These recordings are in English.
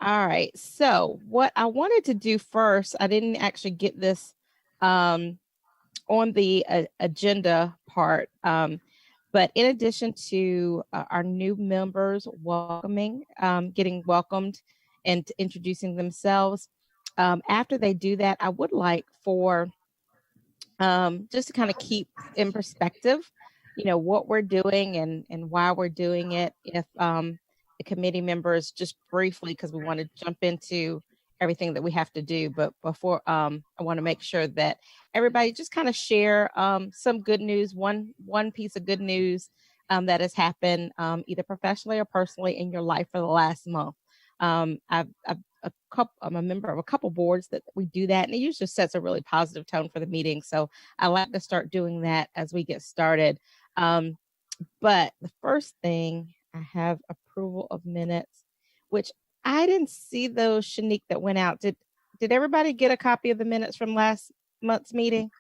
All right. So what I wanted to do first, I didn't actually get this on the agenda part. But in addition to our new members getting welcomed and introducing themselves, after they do that, I would like for just to kind of keep in perspective, what we're doing and why we're doing it. If the committee members just briefly, because we want to jump into everything that we have to do, but before I want to make sure that everybody just kind of share some good news, one piece of good news that has happened either professionally or personally in your life for the last month. I'm a member of a couple boards that we do that, and it usually sets a really positive tone for the meeting. So I like to start doing that as we get started. But the first thing, I have approval of minutes, which I didn't see those, Shanique, that went out. Did everybody get a copy of the minutes from last month's meeting?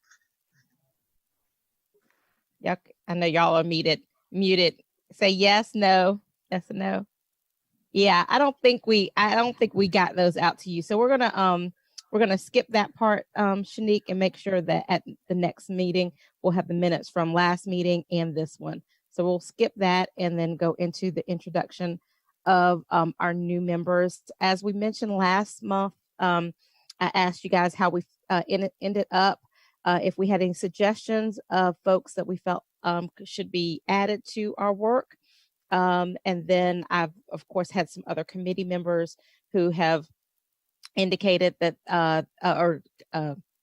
Yeah, I know y'all are muted. Say yes, no, yes or no. Yeah, I don't think we got those out to you. So we're gonna skip that part, Shanique, and make sure that at the next meeting we'll have the minutes from last meeting and this one. So we'll skip that and then go into the introduction of our new members. As we mentioned last month, I asked you guys how we ended up, if we had any suggestions of folks that we felt should be added to our work. And then I've, of course, had some other committee members who have indicated that, or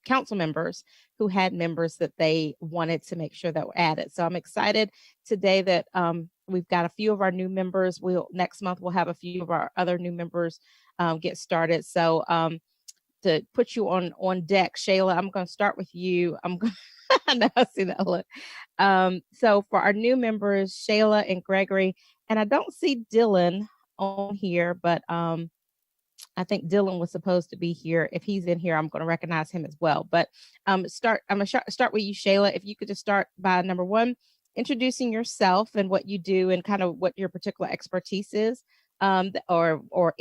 council members who had members that they wanted to make sure that were added. So I'm excited today that we've got a few of our new members. Next month we'll have a few of our other new members get started. So to put you on deck, Shayla, I'm going to start with you. I know, I see that look. So for our new members, Shayla and Gregory, and I don't see Dylan on here, but I think Dylan was supposed to be here. If he's in here, I'm going to recognize him as well. But I'm going to start with you, Shayla. If you could just start by number one, introducing yourself and what you do and kind of what your particular expertise is, or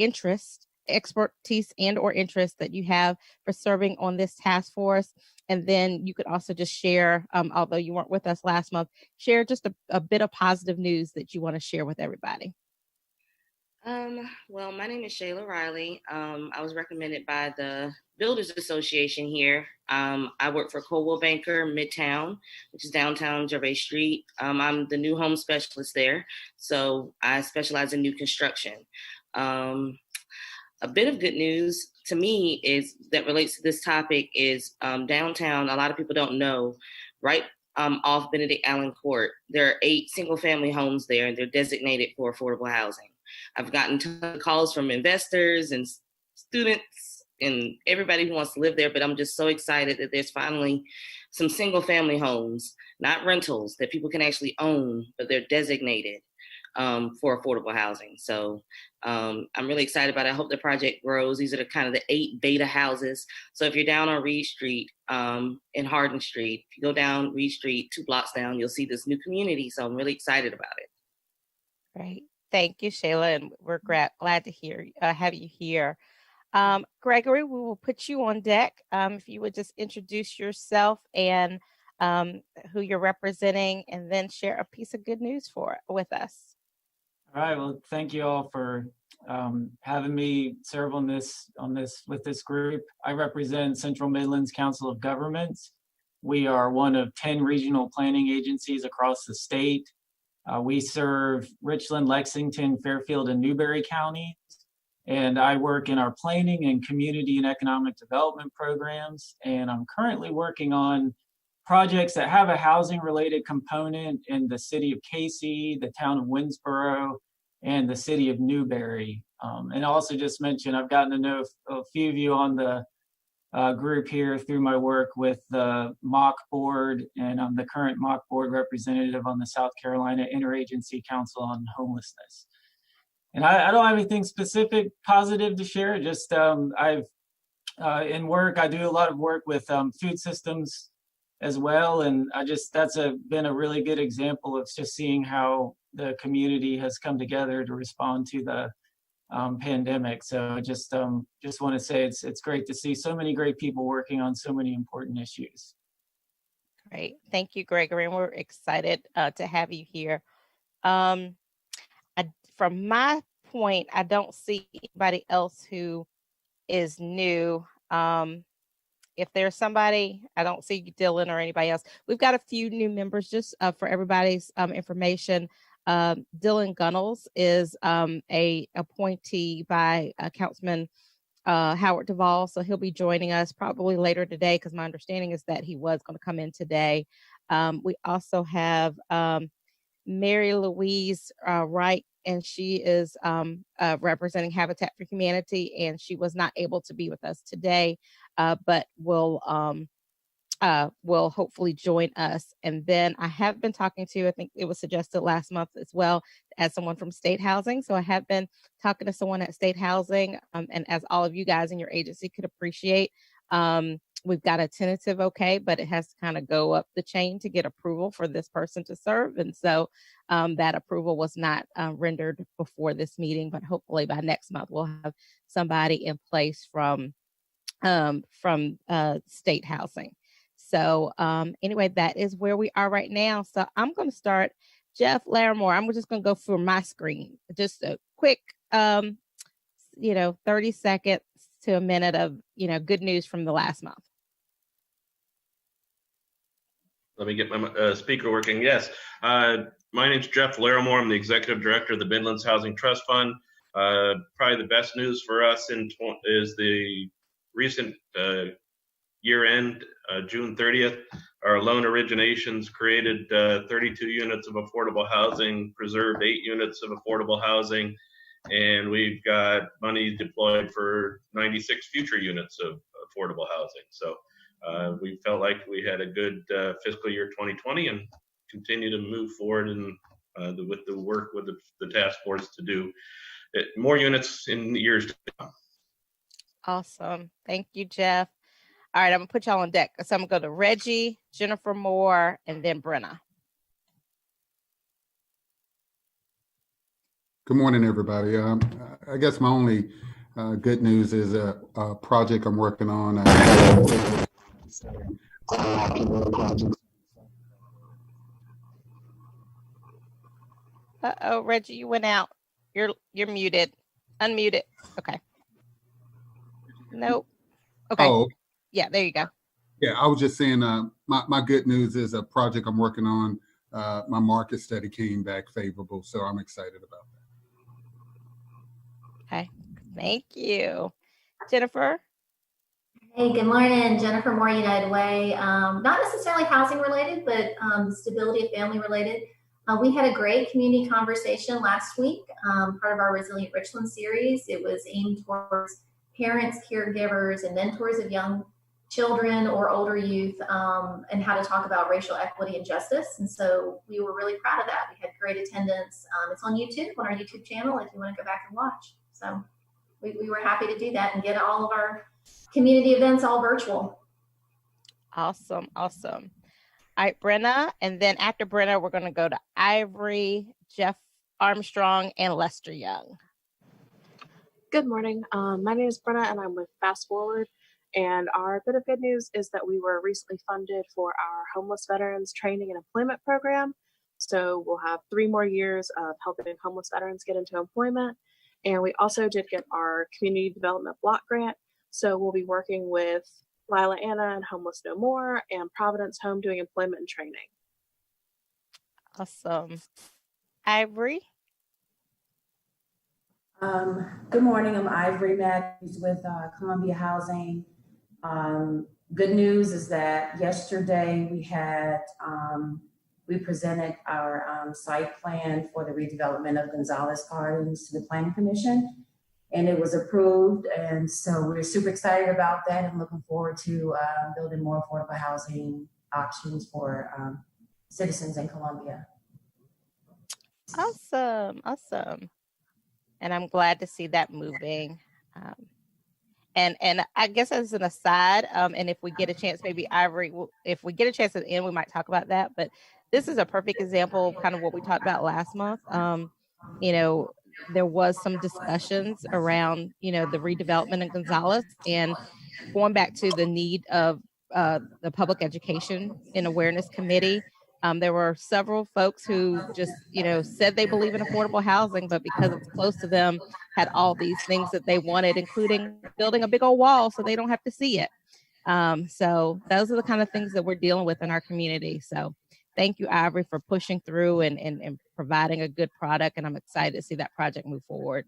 expertise and or interest that you have for serving on this task force. And then you could also just share, although you weren't with us last month, share just a bit of positive news that you want to share with everybody. Well, my name is Shayla Riley. I was recommended by the Builders Association here. I work for Coldwell Banker Midtown, which is downtown Gervais Street. I'm the new home specialist there, so I specialize in new construction. A bit of good news to me is that relates to this topic is downtown. A lot of people don't know, right off Benedict Allen Court, there are 8 single-family homes there, and they're designated for affordable housing. I've gotten tons of calls from investors and students and everybody who wants to live there, but I'm just so excited that there's finally some single-family homes, not rentals, that people can actually own, but they're designated for affordable housing. So I'm really excited about it. I hope the project grows. These are the kind of the 8 beta houses. So if you're down on Reed Street in Hardin Street, if you go down Reed Street 2 blocks down, you'll see this new community. So I'm really excited about it. Great. Thank you, Shayla. And we're glad to have you here. Gregory, we will put you on deck. If you would just introduce yourself and who you're representing, and then share a piece of good news with us. All right. Well, thank you all for having me serve on this with this group. I represent Central Midlands Council of Governments. We are one of 10 regional planning agencies across the state. We serve Richland, Lexington, Fairfield, and Newberry counties. And I work in our planning and community and economic development programs. And I'm currently working on projects that have a housing related component in the city of Casey, the town of Winnsboro, and the city of Newberry. And also just mention, I've gotten to know a few of you on the group here through my work with the MOC board, and I'm the current MOC board representative on the South Carolina Interagency Council on Homelessness. And I don't have anything specific positive to share, just in work, I do a lot of work with food systems as well. And that's been a really good example of just seeing how the community has come together to respond to the pandemic. So just want to say it's great to see so many great people working on so many important issues. Great. Thank you, Gregory. And we're excited to have you here. From my point, I don't see anybody else who is new. If there's somebody, I don't see Dylan or anybody else. We've got a few new members just for everybody's information. Dylan Gunnels is a appointee by Councilman Howard Duvall. So he'll be joining us probably later today, because my understanding is that he was going to come in today. We also have Mary Louise Wright, and she is representing Habitat for Humanity, and she was not able to be with us today, but will hopefully join us. And then I have been talking to, I think it was suggested last month as well, as someone from State Housing. So I have been talking to someone at State Housing, and as all of you guys in your agency could appreciate, we've got a tentative okay, but it has to kind of go up the chain to get approval for this person to serve. And so that approval was not rendered before this meeting, but hopefully by next month we'll have somebody in place from State Housing. So anyway, that is where we are right now. So I'm going to start. Jeff Larimore, I'm just going to go through my screen. Just a quick, 30 seconds to a minute of, good news from the last month. Let me get my speaker working. Yes. My name's Jeff Larimore. I'm the Executive Director of the Midlands Housing Trust Fund. Probably the best news for us is the recent year-end, June 30th. Our loan originations created 32 units of affordable housing, preserved 8 units of affordable housing, and we've got money deployed for 96 future units of affordable housing. So we felt like we had a good fiscal year 2020 and continue to move forward with the work with the task force to do more units in the years to come. Awesome. Thank you, Jeff. All right, I'm going to put y'all on deck. So I'm going to go to Reggie, Jennifer Moore, and then Brenna. Good morning, everybody. I guess my only good news is a project I'm working on. Uh-oh, Reggie, you went out. You're muted. Unmuted. Okay. Nope. Okay. Oh, yeah, there you go. Yeah, I was just saying my good news is a project I'm working on. My market study came back favorable, so I'm excited about that. Okay. Thank you. Jennifer? Hey, good morning. Jennifer Moore, United Way. Not necessarily housing related, but stability of family related. We had a great community conversation last week, part of our Resilient Richland series. It was aimed towards parents, caregivers, and mentors of young children or older youth, and how to talk about racial equity and justice. And so we were really proud of that. We had great attendance. It's on YouTube, on our YouTube channel, if you want to go back and watch. So we were happy to do that and get all of our community events all virtual. Awesome. Awesome. All right, Brenna. And then after Brenna, we're going to go to Ivory, Jeff Armstrong, and Lester Young. Good morning. My name is Brenna, and I'm with Fast Forward. And our bit of good news is that we were recently funded for our homeless veterans training and employment program. So we'll have 3 more years of helping homeless veterans get into employment. And we also did get our community development block grant. So we'll be working with Lila Anna and Homeless No More and Providence Home doing employment and training. Awesome. Ivory? Good morning, I'm Ivory Matthews with Columbia Housing. Good news is that yesterday we presented our site plan for the redevelopment of Gonzalez Gardens to the Planning Commission, and it was approved. And so we're super excited about that and looking forward to building more affordable housing options for citizens in Columbia. Awesome. Awesome. And I'm glad to see that moving. And I guess as an aside, and if we get a chance, maybe Ivory, if we get a chance at the end, we might talk about that. But this is a perfect example of kind of what we talked about last month. there was some discussions around, the redevelopment in Gonzales, and going back to the need of the Public Education and Awareness Committee. There were several folks who just, said they believe in affordable housing, but because it's close to them, had all these things that they wanted, including building a big old wall so they don't have to see it. So those are the kind of things that we're dealing with in our community. So thank you, Ivory, for pushing through and providing a good product. And I'm excited to see that project move forward.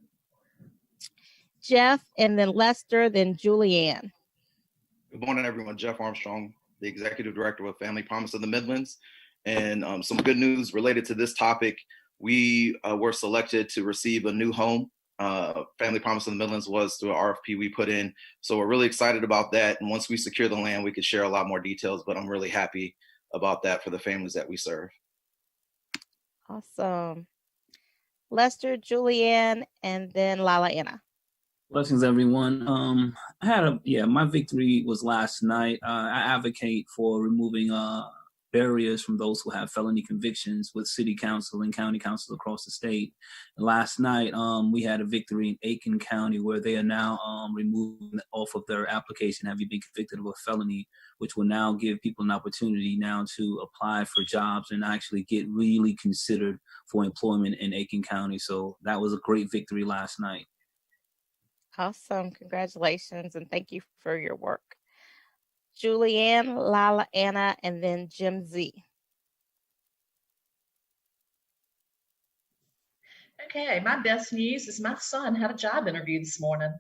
Jeff, and then Lester, then Julianne. Good morning, everyone. Jeff Armstrong, the Executive Director with Family Promise of the Midlands. And some good news related to this topic. We were selected to receive a new home. Family Promise of the Midlands was through an RFP we put in. So we're really excited about that. And once we secure the land, we could share a lot more details, but I'm really happy about that for the families that we serve. Awesome. Lester, Julianne, and then Lala Anna. Blessings, everyone. I had my victory was last night. I advocate for removing barriers from those who have felony convictions with city council and county council across the state. And last night, we had a victory in Aiken County where they are now removing off of their application, have you been convicted of a felony, which will now give people an opportunity now to apply for jobs and actually get really considered for employment in Aiken County. So that was a great victory last night. Awesome. Congratulations. And thank you for your work. Julianne, Lala Anna, and then Jim Z. Okay, my best news is my son had a job interview this morning.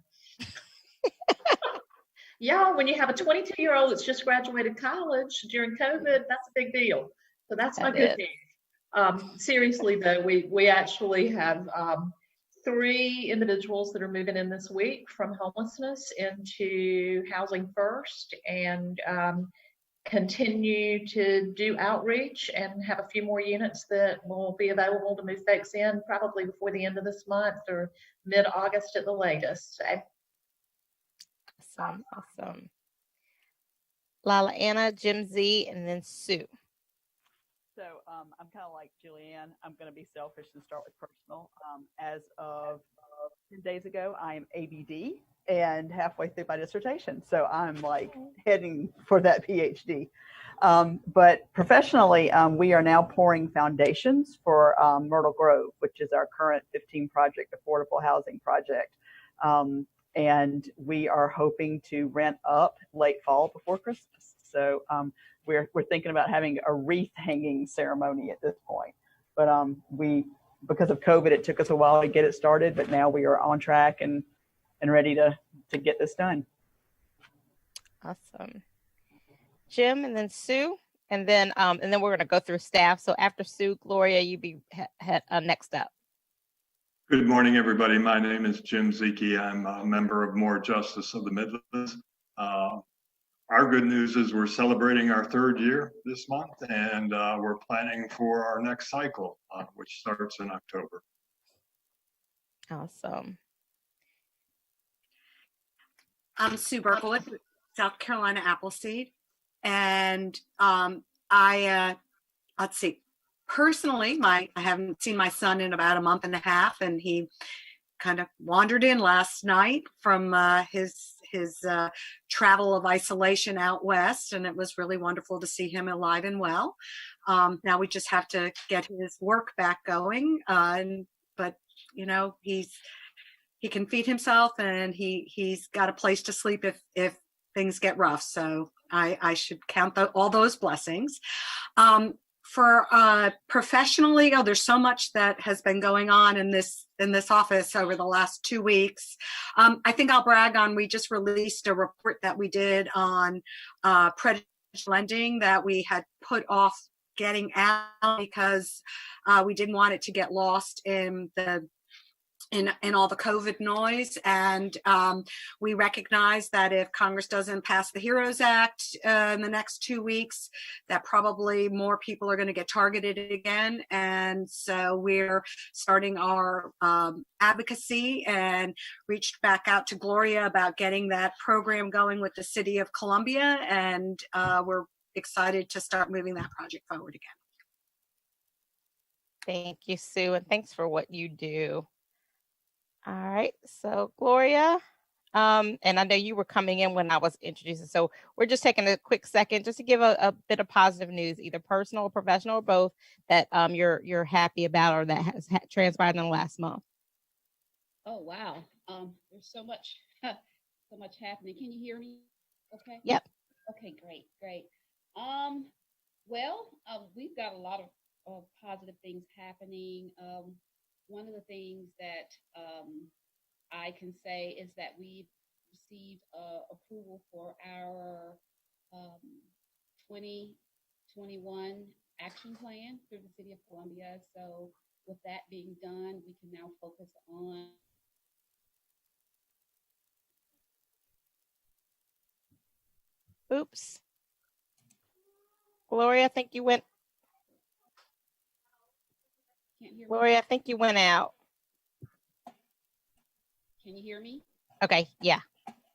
Yeah, when you have a 22-year-old that's just graduated college during COVID, that's a big deal. So that's my good news. Seriously, though, we actually have 3 individuals that are moving in this week from homelessness into Housing First, and continue to do outreach and have a few more units that will be available to move folks in probably before the end of this month or mid-August at the latest. So. Awesome. Lala Anna, Jim Z, and then Sue. So I'm kind of like Julianne. I'm going to be selfish and start with personal. As of 10 days ago, I am ABD and halfway through my dissertation. So I'm like heading for that PhD. But professionally, we are now pouring foundations for Myrtle Grove, which is our current 15 project affordable housing project. And we are hoping to rent up late fall before Christmas. So we're thinking about having a wreath hanging ceremony at this point. But because of COVID, it took us a while to get it started, but now we are on track and ready to get this done. Awesome. Jim, and then Sue, and then we're going to go through staff. So after Sue, Gloria, you be next up. Good morning, everybody. My name is Jim Zeke. I'm a member of More Justice of the Midlands. Our good news is we're celebrating our 3rd year this month, and we're planning for our next cycle, which starts in October. Awesome. I'm Sue Berkowitz, South Carolina Appleseed. And let's see, personally, I haven't seen my son in about a month and a half, and he kind of wandered in last night from his travel of isolation out west, and it was really wonderful to see him alive and well. Now we just have to get his work back going, but you know, he can feed himself, and he's got a place to sleep if things get rough. So I should count all those blessings. For professionally, there's so much that has been going on in this office over the last 2 weeks. I think I'll brag on, we just released a report that we did on predatory lending that we had put off getting out because we didn't want it to get lost in all the COVID noise. And we recognize that if Congress doesn't pass the HEROES Act in the next 2 weeks, that probably more people are going to get targeted again. And so we're starting our advocacy and reached back out to Gloria about getting that program going with the City of Columbia. And we're excited to start moving that project forward again. Thank you, Sue, and thanks for what you do. All right, so Gloria, and I know you were coming in when I was introducing, so we're just taking a quick second just to give a bit of positive news, either personal or professional or both, that you're happy about or that has transpired in the last month. Oh wow, there's so much so much happening. Can you hear me? Okay. Yep. Okay, great. Well, we've got a lot of positive things happening. One of the things that I can say is that we've received approval for our 2021 action plan through the City of Columbia. So with that being done, we can now focus on Oops. Gloria, I think you went. Can't hear Gloria, me? I think you went out. Can you hear me? Okay, yeah.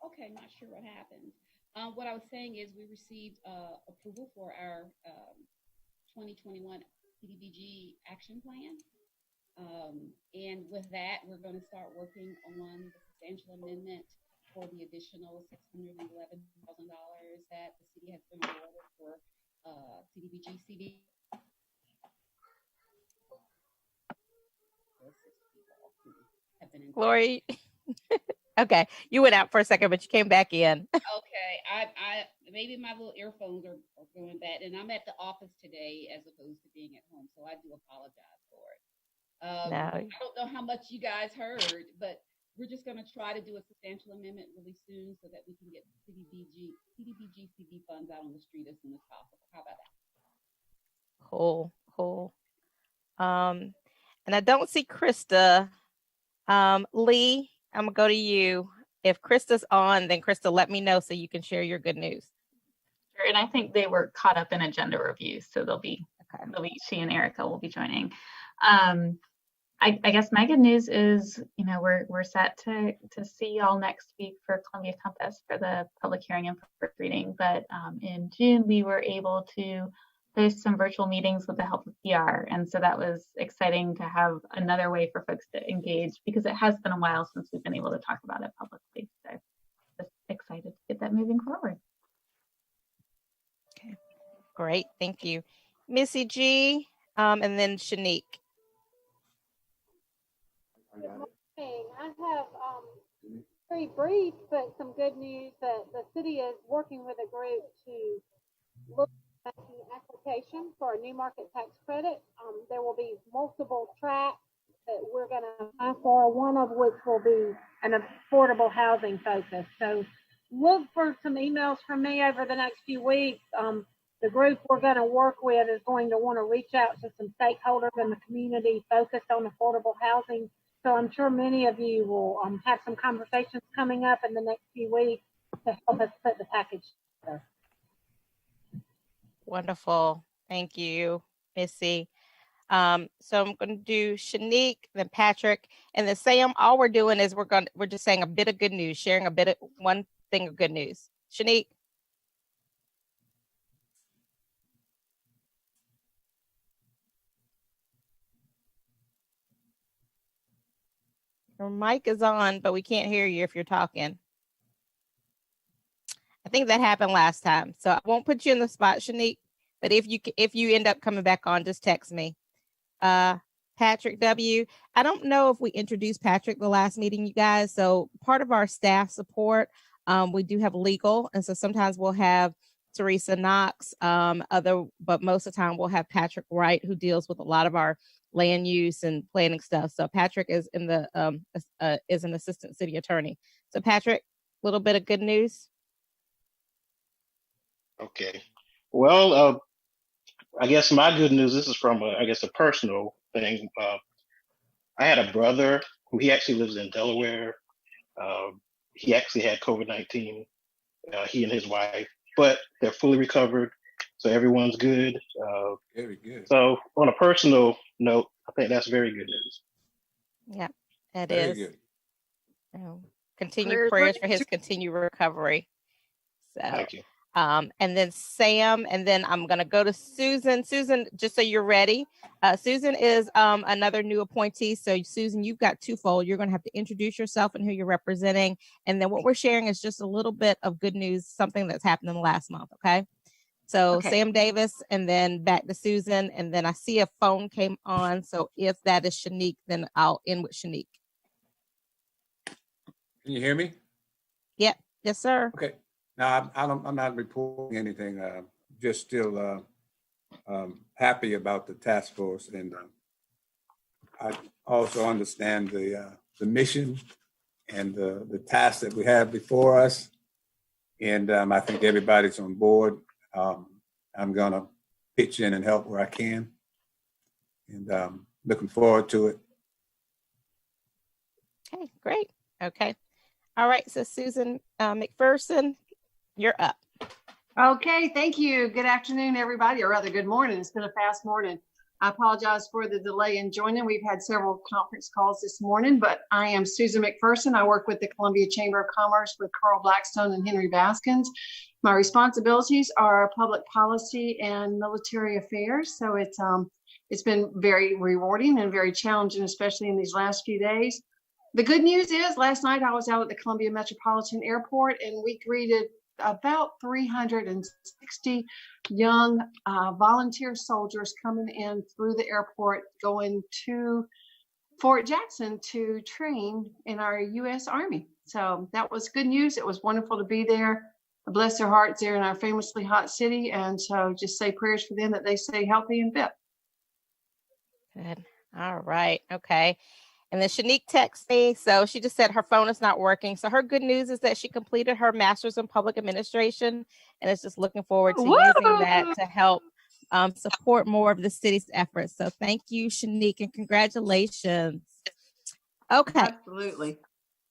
Okay, not sure what happened. What I was saying is we received approval for our 2021 CDBG action plan. And with that, we're going to start working on the substantial amendment for the additional $611,000 that the city has been awarded for CDBG CD. Gloria, okay, you went out for a second, but you came back in. Okay, I maybe my little earphones are going bad, and I'm at the office today as opposed to being at home, so I do apologize for it. No. I don't know how much you guys heard, but we're just going to try to do a substantial amendment really soon so that we can get CDBG CD funds out on the street as soon as possible. How about that? Cool. And I don't see Krista. Lee, I'm gonna go to you. If Krista's on, then Krista, let me know so you can share your good news. Sure, and I think they were caught up in agenda review, so they'll be she and Erica will be joining. I guess my good news is, we're set to see y'all next week for Columbia Compass for the public hearing and first reading. But in June, we were able to host some virtual meetings with the help of PR. And so that was exciting to have another way for folks to engage, because it has been a while since we've been able to talk about it publicly. So just excited to get that moving forward. Okay, great, thank you. Missy G, and then Shanique. Good morning. I have very brief but some good news that the city is working with a group to look at the application for a new market tax credit. There will be multiple tracks that we're going to apply for, one of which will be an affordable housing focus. So look for some emails from me over the next few weeks. The group we're going to work with is going to want to reach out to some stakeholders in the community focused on affordable housing. So I'm sure many of you will have some conversations coming up in the next few weeks to help us put the package together. Wonderful. Thank you, Missy. So I'm going to do Shanique, then Patrick, and then Sam. All we're doing is we're just saying a bit of good news, sharing a bit of one thing of good news. Shanique. Your mic is on, but we can't hear you if you're talking. I think that happened last time, so I won't put you in the spot, Shanique. But if you end up coming back on, just text me. Patrick W. I don't know if we introduced Patrick the last meeting, you guys. So part of our staff support, we do have legal, and so sometimes we'll have Teresa Knox, but most of the time we'll have Patrick Wright, who deals with a lot of our land use and planning stuff. So Patrick is is an assistant city attorney. So Patrick, a little bit of good news. Okay. Well, I guess my good news, this is from, a personal thing. I had a brother who he actually lives in Delaware. He actually had COVID-19, he and his wife, but they're fully recovered. So everyone's good. Very good. So on a personal note, I think that's very good news. Yeah, that Very is. good. Continued prayers for his continued recovery. So Thank you. and then Sam, and then I'm going to go to Susan. Susan, just so you're ready. Susan is another new appointee. So Susan, you've got twofold. You're going to have to introduce yourself and who you're representing. And then what we're sharing is just a little bit of good news, something that's happened in the last month. Okay. So Okay. Sam Davis, and then back to Susan. And then I see a phone came on. So if that is Shanique, then I'll end with Shanique. Can you hear me? Yep. Yes, sir. Okay. Now, I'm not reporting anything. Just still happy about the task force, and I also understand the mission and the task that we have before us. And I think everybody's on board. I'm gonna pitch in and help where I can, and looking forward to it. Okay, great. Okay. All right. So Susan McPherson, you're up. Okay, thank you. Good afternoon, everybody, or rather good morning. It's been a fast morning. I apologize for the delay in joining. We've had several conference calls this morning, but I am Susan McPherson. I work with the Columbia Chamber of Commerce with Carl Blackstone and Henry Baskins. My responsibilities are public policy and military affairs. So it's been very rewarding and very challenging, especially in these last few days. The good news is last night I was out at the Columbia Metropolitan Airport, and we greeted about 360 young volunteer soldiers coming in through the airport, going to Fort Jackson to train in our U.S. Army. So that was good news. It was wonderful to be there. Bless their hearts there in our famously hot city. And so just say prayers for them that they stay healthy and fit. Good. All right. Okay. And then Shanique texts me. So she just said her phone is not working. So her good news is that she completed her master's in public administration and is just looking forward to using that to help support more of the city's efforts. So thank you, Shanique, and congratulations. Okay. Absolutely.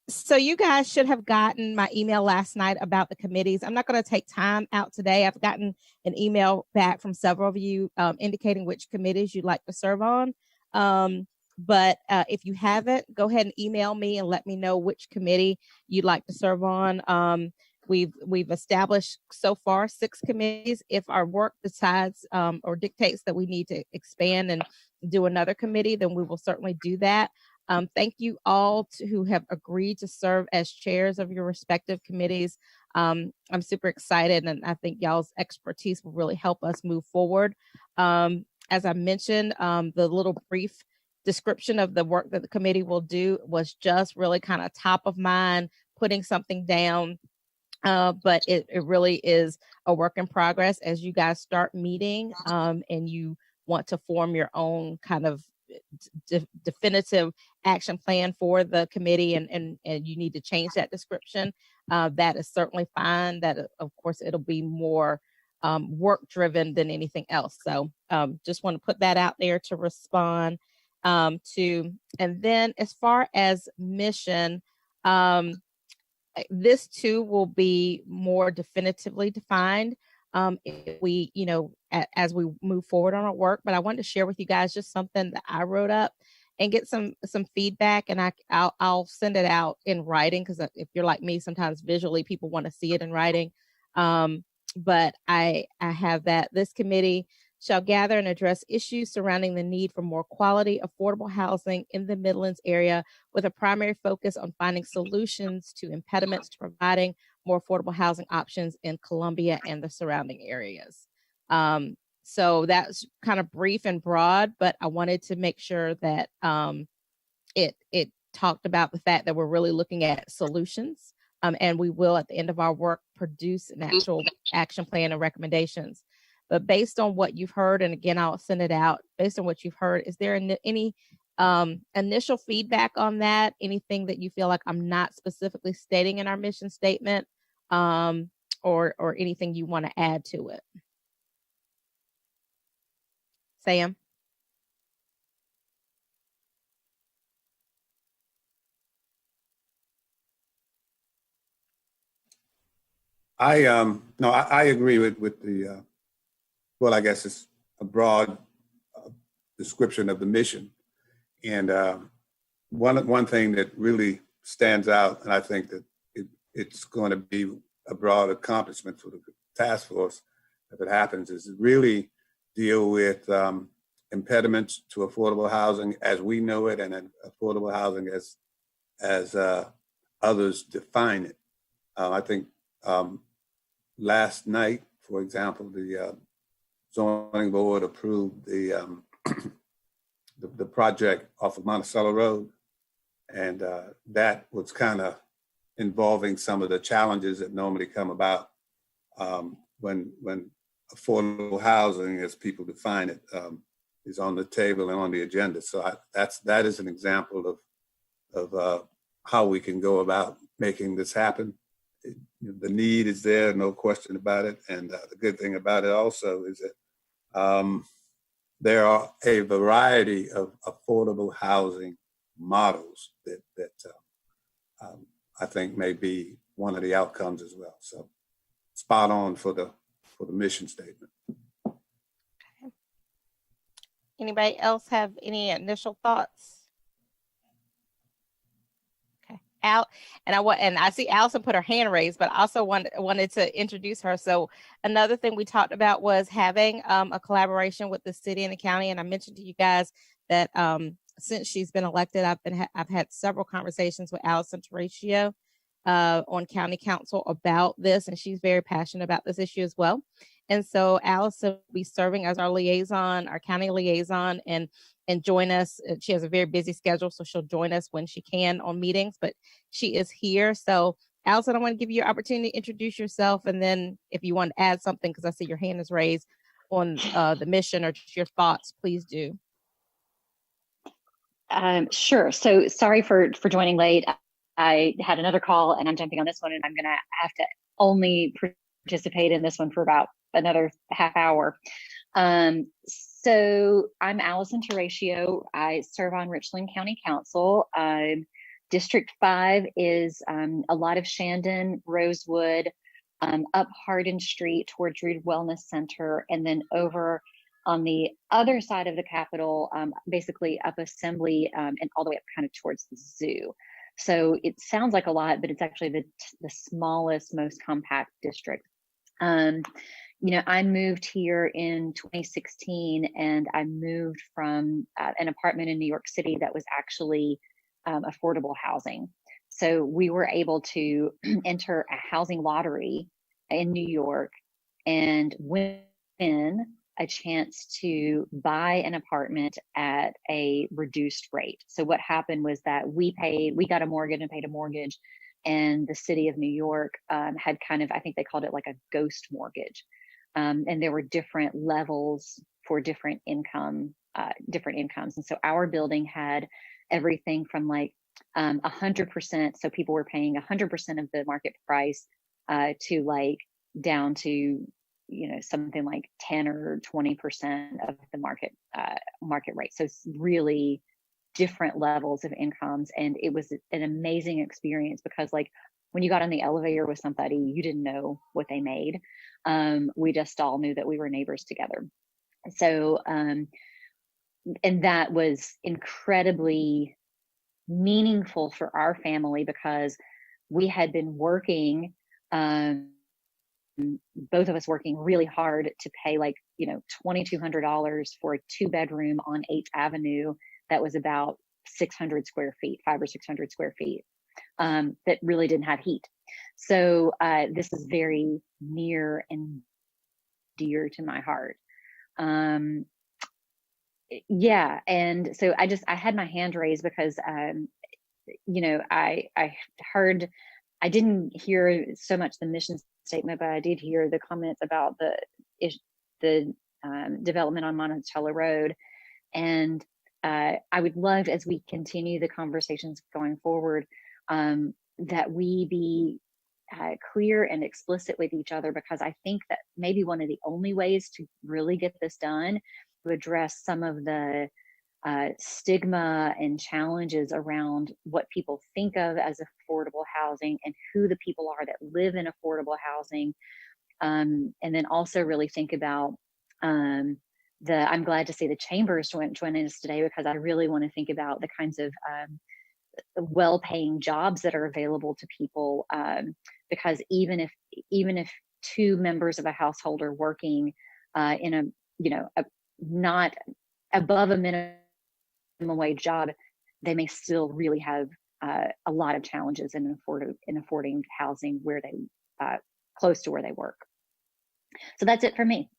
So you guys should have gotten my email last night about the committees. I'm not going to take time out today. I've gotten an email back from several of you indicating which committees you'd like to serve on. But if you haven't, go ahead and email me and let me know which committee you'd like to serve on. We've established so far 6 committees. If our work decides or dictates that we need to expand and do another committee, then we will certainly do that. Thank you all who have agreed to serve as chairs of your respective committees. I'm super excited, and I think y'all's expertise will really help us move forward. As I mentioned, the little brief description of the work that the committee will do was just really kind of top of mind, putting something down. But it really is a work in progress as you guys start meeting and you want to form your own kind of definitive action plan for the committee, and you need to change that description. That is certainly fine. That, of course, it'll be more work driven than anything else. So just want to put that out there to respond to. And then as far as mission, this too will be more definitively defined if we, as we move forward on our work. But I wanted to share with you guys just something that I wrote up and get some feedback, and I'll send it out in writing, because if you're like me, sometimes visually people want to see it in writing. But I have that this committee shall gather and address issues surrounding the need for more quality, affordable housing in the Midlands area, with a primary focus on finding solutions to impediments to providing more affordable housing options in Columbia and the surrounding areas. So that's kind of brief and broad, but I wanted to make sure that it talked about the fact that we're really looking at solutions, and we will, at the end of our work, produce an actual action plan and recommendations. But based on what you've heard, and again, I'll send it out, based on what you've heard, is there any initial feedback on that? Anything that you feel like I'm not specifically stating in our mission statement, or anything you want to add to it? Sam? I agree with the well, I guess it's a broad description of the mission. And one thing that really stands out, and I think that it's going to be a broad accomplishment for the task force, if it happens, is really deal with impediments to affordable housing as we know it, and affordable housing as others define it. I think last night, for example, the zoning board approved the project off of Monticello Road, and that was kind of involving some of the challenges that normally come about when affordable housing, as people define it, is on the table and on the agenda. So that is an example of how we can go about making this happen. The need is there, no question about it. And the good thing about it also is that there are a variety of affordable housing models that I think may be one of the outcomes as well. So spot on for the mission statement. Okay. Anybody else have any initial thoughts? Okay, Al, and I see Allison put her hand raised, but I also wanted to introduce her. So another thing we talked about was having a collaboration with the city and the county, and I mentioned to you guys that since she's been elected, I've had several conversations with Allison Terratio on county council about this, and she's very passionate about this issue as well. And so Allison will be serving as our liaison, our county liaison, and join us. She has a very busy schedule, so she'll join us when she can on meetings, but she is here. So Allison, I want to give you your opportunity to introduce yourself, and then if you want to add something, because I see your hand is raised on the mission or just your thoughts, please do. Sure. So sorry for joining late. I had another call and I'm jumping on this one, and I'm going to have to only participate in this one for about another half hour. So I'm Allison Terratio. I serve on Richland County Council. District 5 is a lot of Shandon, Rosewood, up Hardin Street towards Root Wellness Center, and then over on the other side of the Capitol, basically up Assembly and all the way up kind of towards the zoo. So it sounds like a lot, but it's actually the smallest, most compact district. I moved here in 2016, and I moved from an apartment in New York City that was actually affordable housing. So we were able to enter a housing lottery in New York and win a chance to buy an apartment at a reduced rate. So what happened was that we got a mortgage and paid a mortgage, and the city of New York had kind of, I think they called it like a ghost mortgage. And there were different levels for different incomes. And so our building had everything from like 100%. So people were paying 100% of the market price to like down to, something like 10 or 20% of the market rate. So it's really different levels of incomes. And it was an amazing experience because like when you got on the elevator with somebody, you didn't know what they made. We just all knew that we were neighbors together. So, and that was incredibly meaningful for our family because we had been working, both of us working really hard to pay like, $2,200 for a 2-bedroom on 8th Avenue that was about 600 square feet, 500 or 600 square feet, that really didn't have heat. So this is very near and dear to my heart. Yeah. And so I had my hand raised because, I heard, I didn't hear so much the mission statement, but I did hear the comments about the development on Monticello Road. And I would love, as we continue the conversations going forward, that we be clear and explicit with each other, because I think that maybe one of the only ways to really get this done to address some of the stigma and challenges around what people think of as affordable housing and who the people are that live in affordable housing. And then also really think about I'm glad to see the chambers joining us today, because I really want to think about the kinds of well-paying jobs that are available to people, because even if two members of a household are working in a, not above a minimum wage job, they may still really have a lot of challenges in affording housing where they close to where they work. So that's it for me.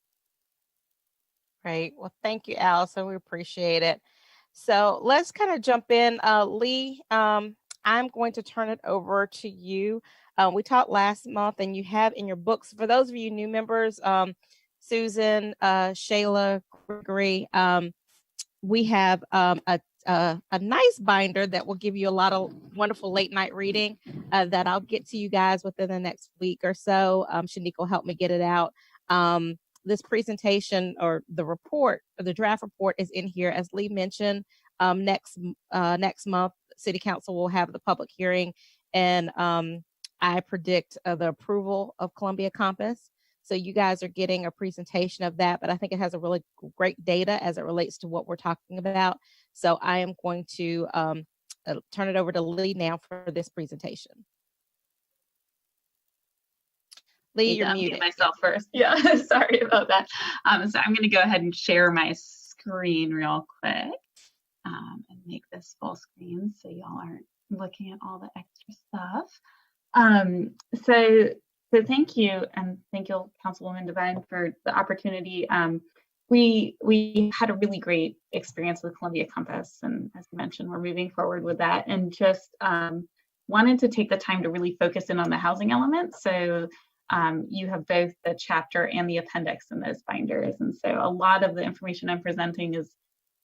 Great. Well, thank you, Allison. We appreciate it. So let's kind of jump in. Lee, I'm going to turn it over to you. We talked last month, and you have in your books, for those of you new members, Susan, Shayla, Gregory, we have a nice binder that will give you a lot of wonderful late night reading that I'll get to you guys within the next week or so. Shanique will help me get it out. This presentation, or the report, or the draft report, is in here. As Lee mentioned, next month, City Council will have the public hearing, and I predict the approval of Columbia Compass. So you guys are getting a presentation of that, but I think it has a really great data as it relates to what we're talking about. So I am going to turn it over to Lee now for this presentation. Lee, you're muted. Myself first. Yeah, sorry about that. So I'm going to go ahead and share my screen real quick and make this full screen so y'all aren't looking at all the extra stuff. So thank you, and thank you, Councilwoman Devine, for the opportunity. We had a really great experience with Columbia Compass, and as you mentioned, we're moving forward with that, and just wanted to take the time to really focus in on the housing element. So you have both the chapter and the appendix in those binders, and so a lot of the information I'm presenting is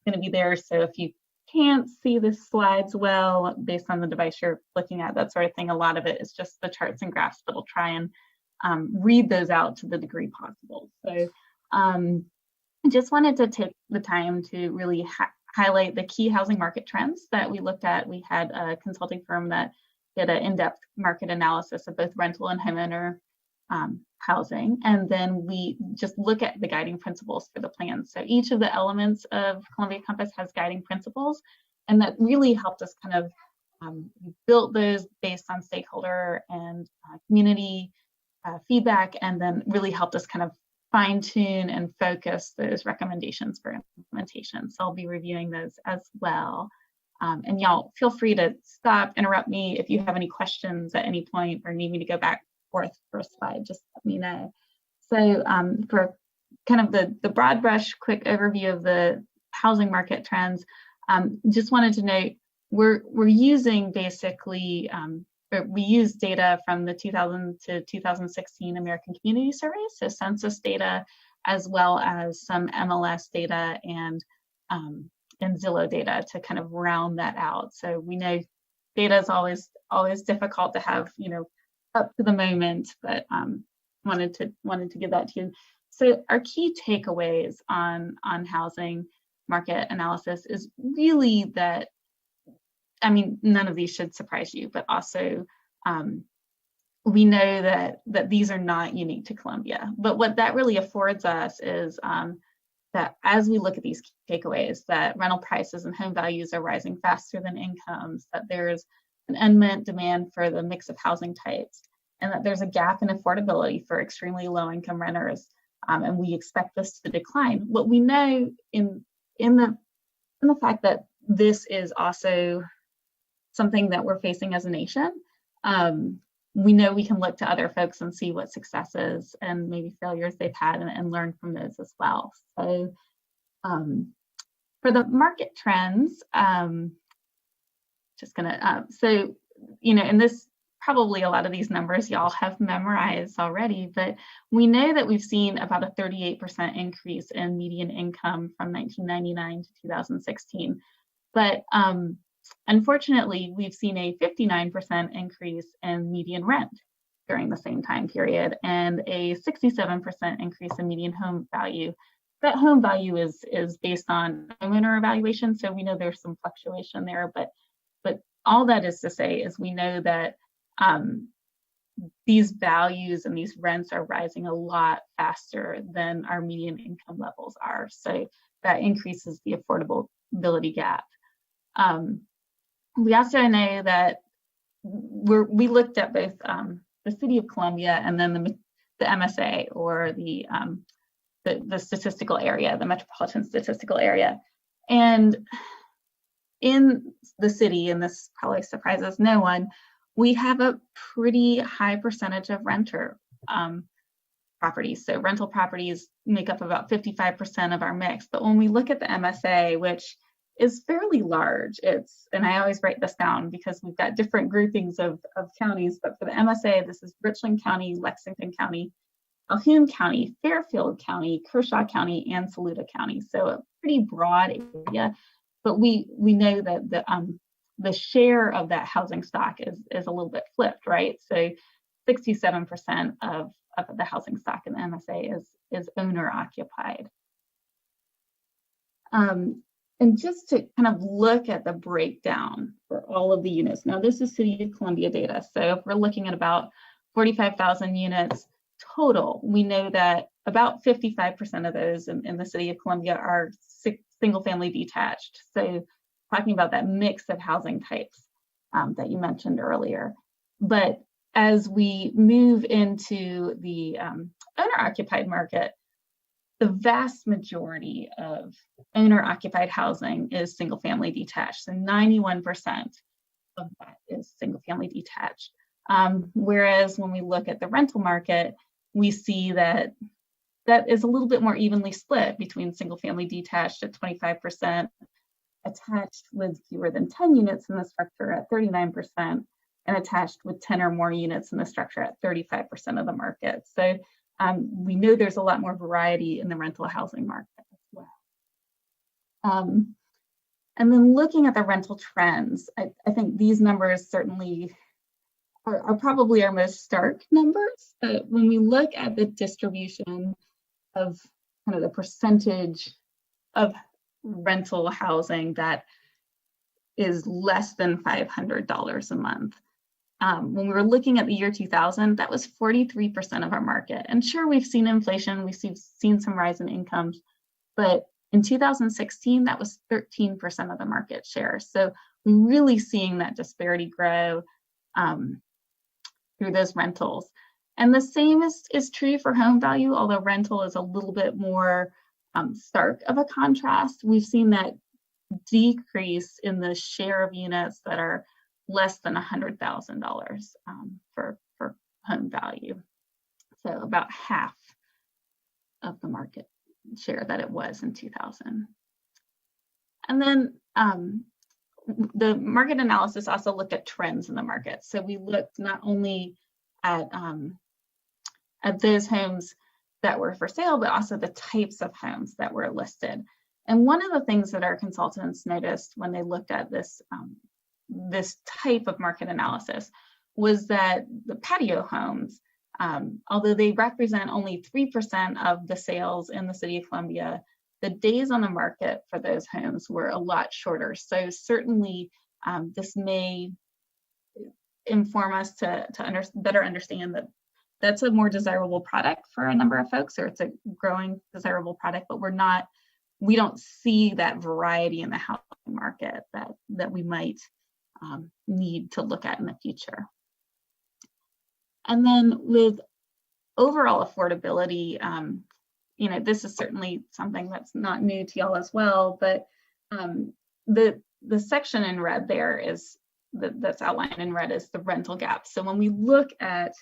going to be there. So if you can't see the slides well based on the device you're looking at, that sort of thing, a lot of it is just the charts and graphs, but we'll try and read those out to the degree possible. So I just wanted to take the time to really highlight the key housing market trends that we looked at. We had a consulting firm that did an in-depth market analysis of both rental and homeowner housing, and then we just look at the guiding principles for the plan. So each of the elements of Columbia Compass has guiding principles, and that really helped us kind of build those based on stakeholder and community feedback, and then really helped us kind of fine tune and focus those recommendations for implementation. So I'll be reviewing those as well. And y'all feel free to stop, interrupt me if you have any questions at any point or need me to go back forth for a slide, just let me know. So for kind of the broad brush quick overview of the housing market trends, just wanted to note we're using basically, we use data from the 2000 to 2016 American Community Survey, so census data, as well as some MLS data and Zillow data to kind of round that out. So we know data is always difficult to have, up to the moment, but wanted to give that to you. So our key takeaways on housing market analysis is really that, I mean, none of these should surprise you, but also we know that these are not unique to Columbia. But what that really affords us is that as we look at these takeaways, that rental prices and home values are rising faster than incomes, that there's an unmet demand for the mix of housing types, and that there's a gap in affordability for extremely low income renters, and we expect this to decline. What we know in the fact that this is also something that we're facing as a nation, we know we can look to other folks and see what successes and maybe failures they've had and learn from those as well. So for the market trends, just gonna, so, in this, probably a lot of these numbers y'all have memorized already, but we know that we've seen about a 38% increase in median income from 1999 to 2016. But unfortunately, we've seen a 59% increase in median rent during the same time period, and a 67% increase in median home value. That home value is based on homeowner evaluation, so we know there's some fluctuation there, but all that is to say is we know that these values and these rents are rising a lot faster than our median income levels are. So that increases the affordability gap. We also know that we looked at both the City of Columbia and then MSA or the statistical area, the metropolitan statistical area. And in the city, and this probably surprises no one, we have a pretty high percentage of renter properties. So rental properties make up about 55% of our mix. But when we look at the MSA, which is fairly large, and I always write this down because we've got different groupings of counties, but for the MSA, this is Richland County, Lexington County, Calhoun County, Fairfield County, Kershaw County, and Saluda County. So a pretty broad area, but we know that the share of that housing stock is a little bit flipped, right? So 67% of the housing stock in the MSA is owner occupied. And just to kind of look at the breakdown for all of the units. Now this is City of Columbia data. So if we're looking at about 45,000 units total, we know that about 55% of those in the City of Columbia are single family detached. So talking about that mix of housing types that you mentioned earlier. But as we move into the owner-occupied market, the vast majority of owner-occupied housing is single-family detached. So 91% of that is single-family detached. Whereas when we look at the rental market, we see that is a little bit more evenly split between single-family detached at 25%, attached with fewer than 10 units in the structure at 39%, and attached with 10 or more units in the structure at 35% of the market. So we know there's a lot more variety in the rental housing market as well. And then looking at the rental trends, I think these numbers certainly are probably our most stark numbers. But when we look at the distribution of kind of the percentage of rental housing that is less than $500 a month, when we were looking at the year 2000, that was 43% of our market. And sure, we've seen inflation, we've seen some rise in incomes, but in 2016, that was 13% of the market share. So we're really seeing that disparity grow through those rentals. And the same is true for home value, although rental is a little bit more stark of a contrast. We've seen that decrease in the share of units that are less than $100,000 for home value. So about half of the market share that it was in 2000. And then the market analysis also looked at trends in the market. So we looked not only at those homes that were for sale, but also the types of homes that were listed. And one of the things that our consultants noticed when they looked at this type of market analysis was that the patio homes, although they represent only 3% of the sales in the City of Columbia, the days on the market for those homes were a lot shorter. So certainly this may inform us to better understand that that's a more desirable product for a number of folks, or it's a growing desirable product, but we don't see that variety in the housing market that we might need to look at in the future. And then with overall affordability, this is certainly something that's not new to y'all as well, but the section in red there is that's outlined in red is the rental gap. So when we look at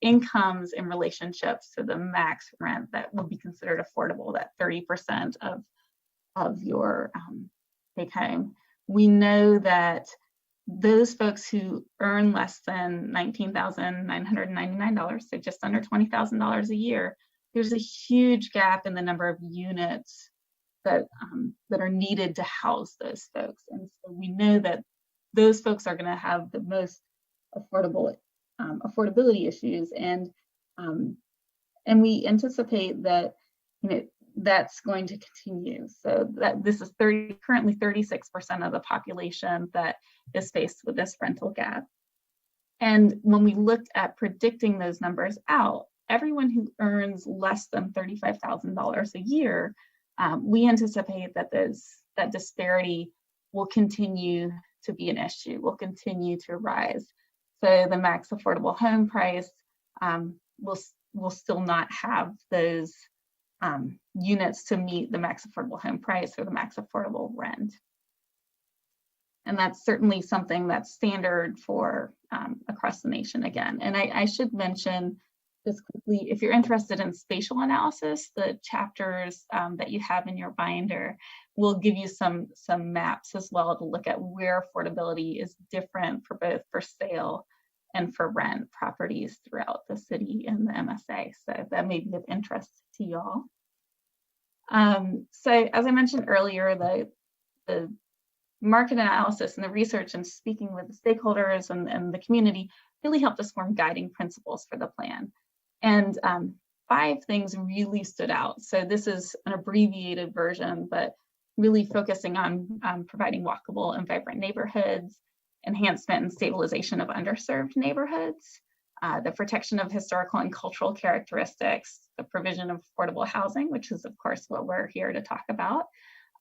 incomes in relationships to the max rent that would be considered affordable, that 30% of your take home, we know that those folks who earn less than $19,999, so just under $20,000 a year, there's a huge gap in the number of units that are needed to house those folks. And so we know that those folks are going to have the most affordability issues, and we anticipate that that's going to continue. So that this is currently 36% of the population that is faced with this rental gap. And when we looked at predicting those numbers out, everyone who earns less than $35,000 a year, we anticipate that that disparity will continue to be an issue, will continue to rise. So the max affordable home price will still not have those units to meet the max affordable home price or the max affordable rent. And that's certainly something that's standard for across the nation again. And I should mention just quickly, if you're interested in spatial analysis, the chapters that you have in your binder will give you some maps as well to look at where affordability is different for both for sale and for rent properties throughout the city and the MSA. So that may be of interest to y'all. So as I mentioned earlier, the market analysis and the research and speaking with the stakeholders and the community really helped us form guiding principles for the plan. And 5 things really stood out. So this is an abbreviated version, but really focusing on providing walkable and vibrant neighborhoods, enhancement and stabilization of underserved neighborhoods, the protection of historical and cultural characteristics, the provision of affordable housing, which is of course what we're here to talk about,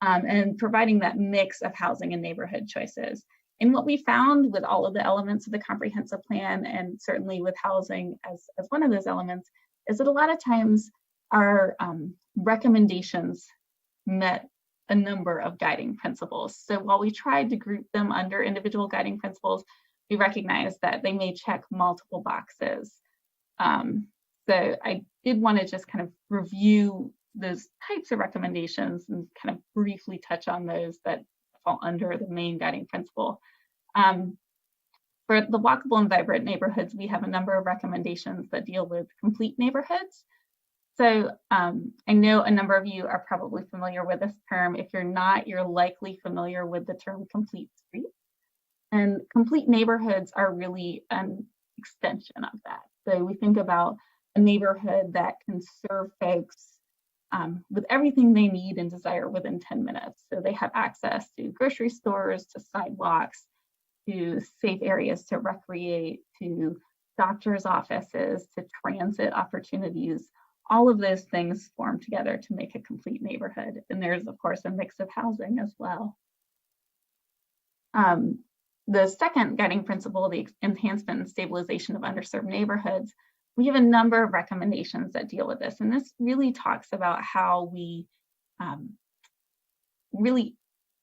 and providing that mix of housing and neighborhood choices. And what we found with all of the elements of the comprehensive plan, and certainly with housing as one of those elements, is that a lot of times our recommendations met a number of guiding principles. So while we tried to group them under individual guiding principles, we recognized that they may check multiple boxes. So I did want to just kind of review those types of recommendations and kind of briefly touch on those that fall under the main guiding principle. For the walkable and vibrant neighborhoods, we have a number of recommendations that deal with complete neighborhoods. So I know a number of you are probably familiar with this term. If you're not, you're likely familiar with the term complete streets. And complete neighborhoods are really an extension of that. So we think about a neighborhood that can serve folks with everything they need and desire within 10 minutes. So they have access to grocery stores, to sidewalks, to safe areas to recreate, to doctor's offices, to transit opportunities. All of those things form together to make a complete neighborhood. And there's, of course, a mix of housing as well. The second guiding principle, the enhancement and stabilization of underserved neighborhoods, we have a number of recommendations that deal with this. And this really talks about how we really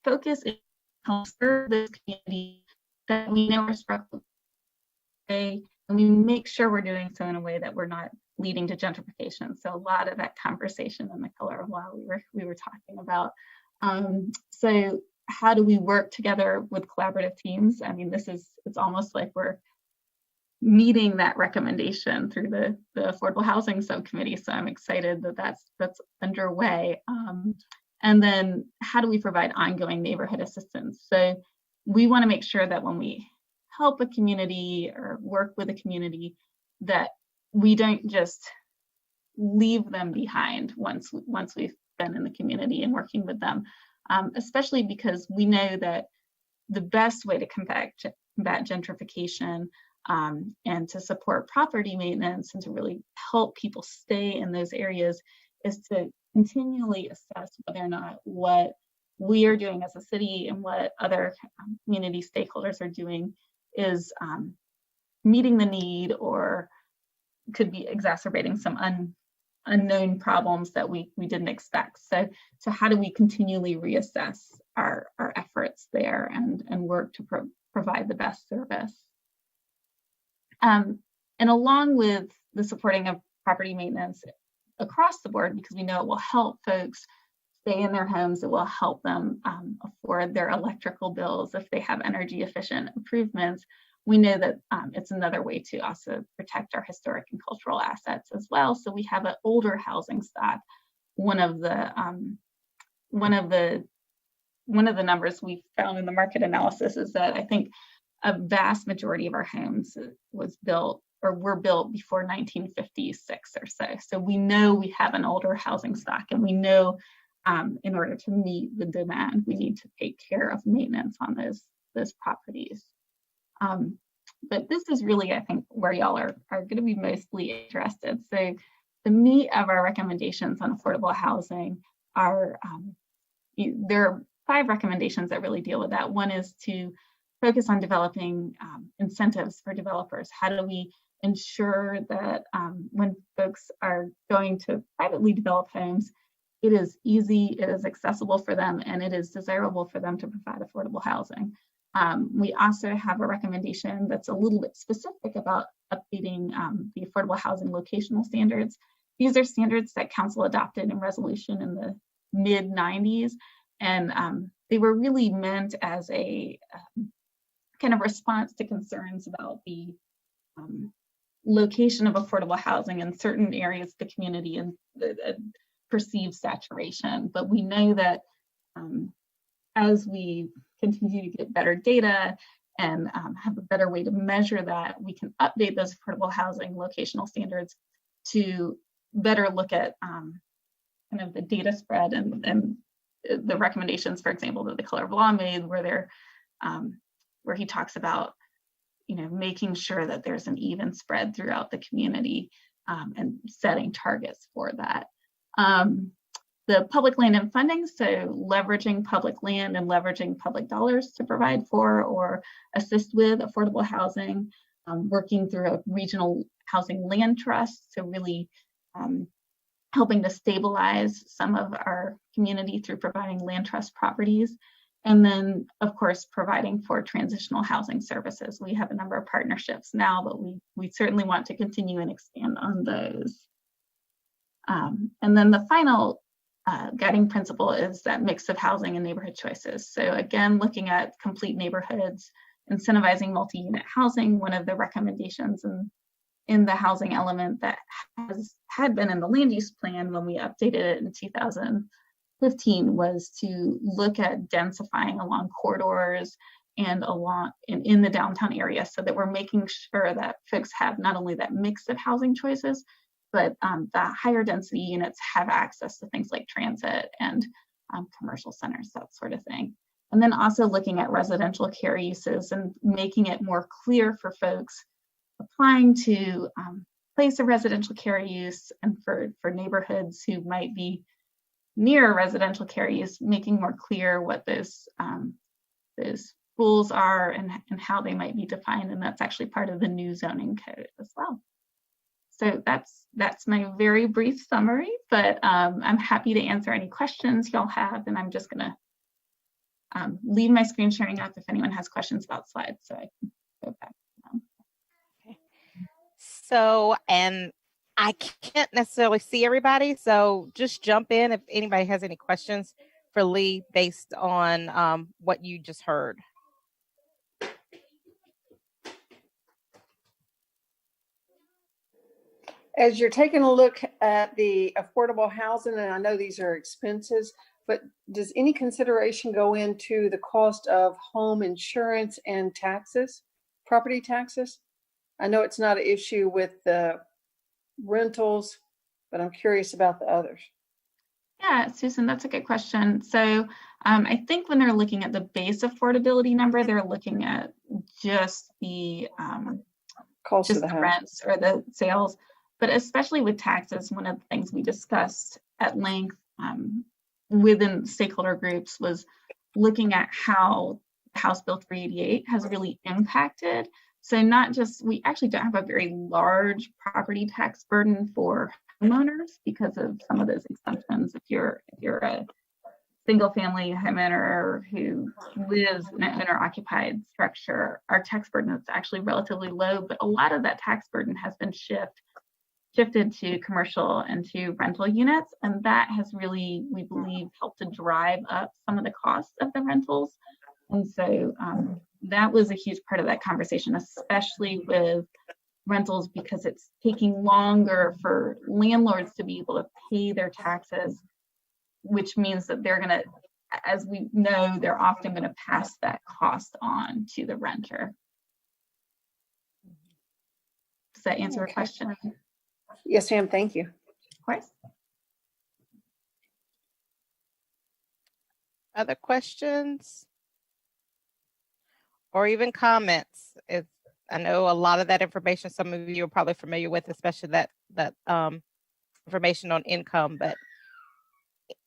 focus and help serve this community that we know are struggling today, and we make sure we're doing so in a way that we're not leading to gentrification. So a lot of that conversation in the color of law we were talking about. So how do we work together with collaborative teams? I mean, it's almost like we're meeting that recommendation through the Affordable Housing Subcommittee. So I'm excited that that's underway. And then how do we provide ongoing neighborhood assistance? So we want to make sure that when we help a community or work with a community, that we don't just leave them behind once we've been in the community and working with them, especially because we know that the best way to combat gentrification and to support property maintenance and to really help people stay in those areas is to continually assess whether or not what we are doing as a city and what other community stakeholders are doing is meeting the need or could be exacerbating some unknown problems that we didn't expect. So how do we continually reassess our efforts there and work to provide the best service? And along with the supporting of property maintenance across the board, because we know it will help folks stay in their homes, it will help them afford their electrical bills if they have energy efficient improvements. We know that it's another way to also protect our historic and cultural assets as well. So we have an older housing stock. One of the numbers we found in the market analysis is that I think a vast majority of our homes was built or were built before 1956 or so. So we know we have an older housing stock, and we know in order to meet the demand, we need to take care of maintenance on those properties. But this is really, I think, where y'all are going to be mostly interested. So the meat of our recommendations on affordable housing are, there are 5 recommendations that really deal with that. One is to focus on developing incentives for developers. How do we ensure that when folks are going to privately develop homes, it is easy, it is accessible for them, and it is desirable for them to provide affordable housing. We also have a recommendation that's a little bit specific about updating the affordable housing locational standards. These are standards that Council adopted in resolution in the mid-90s, and they were really meant as a kind of response to concerns about the location of affordable housing in certain areas of the community and the perceived saturation. But we know that as we continue to get better data and have a better way to measure that, we can update those affordable housing locational standards to better look at kind of the data spread and the recommendations, for example, that the Color of Law made, where he talks about, you know, making sure that there's an even spread throughout the community and setting targets for that. The public land and funding, so leveraging public land and leveraging public dollars to provide for or assist with affordable housing, working through a regional housing land trust, so really helping to stabilize some of our community through providing land trust properties. And then, of course, providing for transitional housing services. We have a number of partnerships now, but we certainly want to continue and expand on those. And then the final guiding principle is that mix of housing and neighborhood choices. So again, looking at complete neighborhoods, incentivizing multi-unit housing, one of the recommendations in the housing element that had been in the land use plan when we updated it in 2015 was to look at densifying along corridors and along in the downtown area, so that we're making sure that folks have not only that mix of housing choices, but the higher density units have access to things like transit and commercial centers, that sort of thing. And then also looking at residential care uses and making it more clear for folks applying to place a residential care use, and for neighborhoods who might be near a residential care use, making more clear what those rules are and how they might be defined. And that's actually part of the new zoning code as well. So that's my very brief summary, but I'm happy to answer any questions y'all have, and I'm just gonna leave my screen sharing up if anyone has questions about slides, so I can go back. Okay. So, and I can't necessarily see everybody, so just jump in if anybody has any questions for Lee based on what you just heard. As you're taking a look at the affordable housing, and I know these are expenses, but does any consideration go into the cost of home insurance and taxes, property taxes? I know it's not an issue with the rentals, but I'm curious about the others. Yeah, Susan, that's a good question. So I think when they're looking at the base affordability number, they're looking at just the cost of the rents or the sales. But especially with taxes, one of the things we discussed at length within stakeholder groups was looking at how House Bill 388 has really impacted. So not just, we actually don't have a very large property tax burden for homeowners because of some of those exemptions. If you're a single family homeowner who lives in an owner-occupied structure, our tax burden is actually relatively low, but a lot of that tax burden has been shifted to commercial and to rental units. And that has really, we believe, helped to drive up some of the costs of the rentals. And so that was a huge part of that conversation, especially with rentals, because it's taking longer for landlords to be able to pay their taxes, which means that they're gonna, as we know, they're often gonna pass that cost on to the renter. Does that answer your question? Yes, ma'am, thank you. Of course. Other questions? Or even comments? I know a lot of that information, some of you are probably familiar with, especially that information on income, but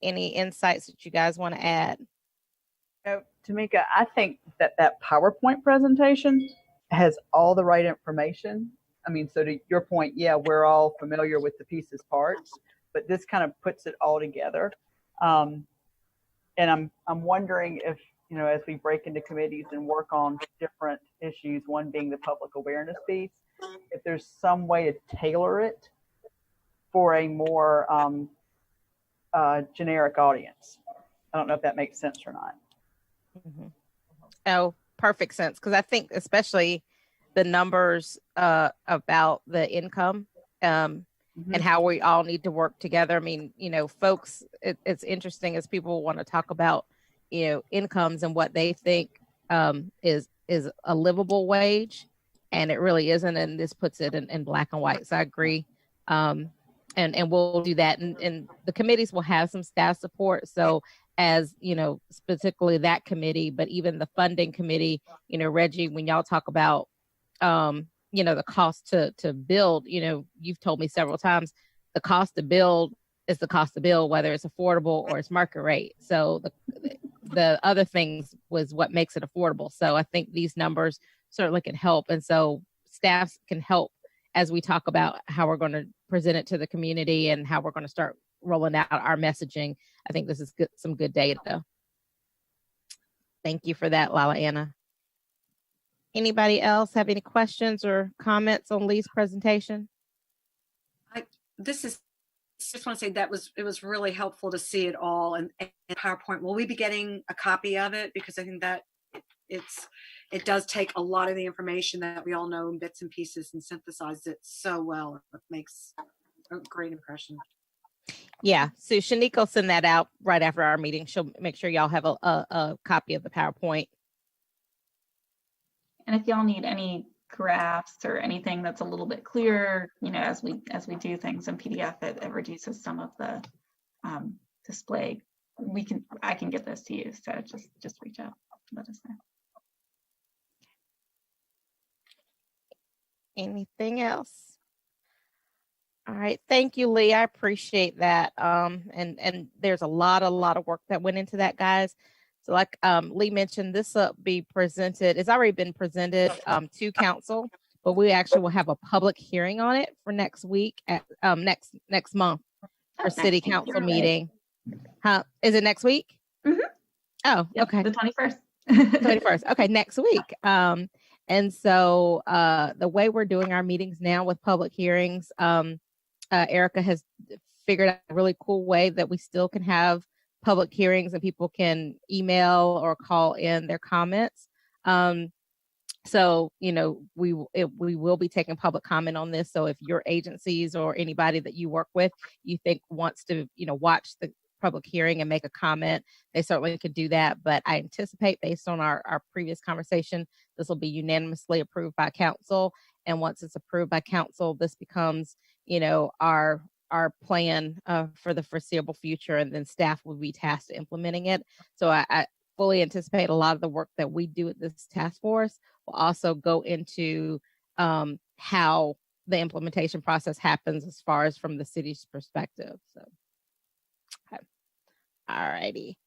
any insights that you guys want to add? So, Tamika, I think that PowerPoint presentation has all the right information. I mean, so to your point, yeah, we're all familiar with the pieces parts, but this kind of puts it all together. And I'm wondering if, as we break into committees and work on different issues, one being the public awareness piece, if there's some way to tailor it for a more generic audience. I don't know if that makes sense or not. Mm-hmm. Oh, perfect sense. Because I think especially the numbers about the income and how we all need to work together. I mean, folks, it's interesting as people want to talk about, incomes and what they think is a livable wage, and it really isn't. And this puts it in black and white. So I agree. And we'll do that. And the committees will have some staff support. So as, particularly that committee, but even the funding committee, Reggie, when y'all talk about, the cost to build, you've told me several times, the cost to build is the cost to build, whether it's affordable or it's market rate. So the other things was what makes it affordable. So I think these numbers certainly can help. And so staffs can help as we talk about how we're going to present it to the community and how we're going to start rolling out our messaging. I think this is some good data. Thank you for that, Lala Anna. Anybody else have any questions or comments on Lee's presentation? Just want to say it was really helpful to see it all in PowerPoint. Will we be getting a copy of it? Because I think that it does take a lot of the information that we all know in bits and pieces and synthesize it so well. It makes a great impression. Yeah, so Shanique will send that out right after our meeting. She'll make sure y'all have a copy of the PowerPoint. And if y'all need any graphs or anything that's a little bit clearer, as we do things in PDF, it reduces some of the display. I can get this to you. So just reach out, let us know. Anything else? All right, thank you, Lee. I appreciate that. And there's a lot of work that went into that, guys. So like Lee mentioned, this will be presented. It's already been presented to council, but we actually will have a public hearing on it for next week at next month for city council meeting. Huh? Is it next week? Mm-hmm. Oh, yep, okay. The 21st. 21st. Okay, next week. And so the way we're doing our meetings now with public hearings, Erica has figured out a really cool way that we still can have public hearings and people can email or call in their comments. So, we will be taking public comment on this. So if your agencies or anybody that you work with, you think wants to, watch the public hearing and make a comment, they certainly could do that. But I anticipate, based on our previous conversation, this will be unanimously approved by council. And once it's approved by council, this becomes, our plan for the foreseeable future, and then staff will be tasked to implementing it. So I fully anticipate a lot of the work that we do at this task force will also go into how the implementation process happens as far as from the city's perspective. So, okay. All righty.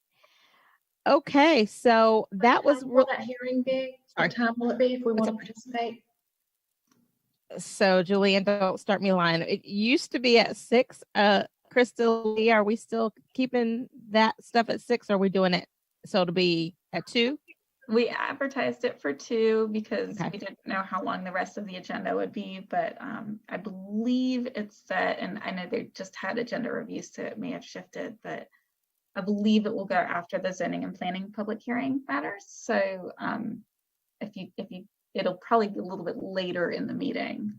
Okay, so that was will that hearing be? What time will it be if we want to participate? So Julianne, don't start me lying. It used to be at 6. Crystal Lee, are we still keeping that stuff at 6? Or are we doing it so to be at 2? We advertised it for 2 because we didn't know how long the rest of the agenda would be, but I believe it's set, and I know they just had agenda reviews, so it may have shifted, but I believe it will go after the zoning and planning public hearing matters. So if you it'll probably be a little bit later in the meeting.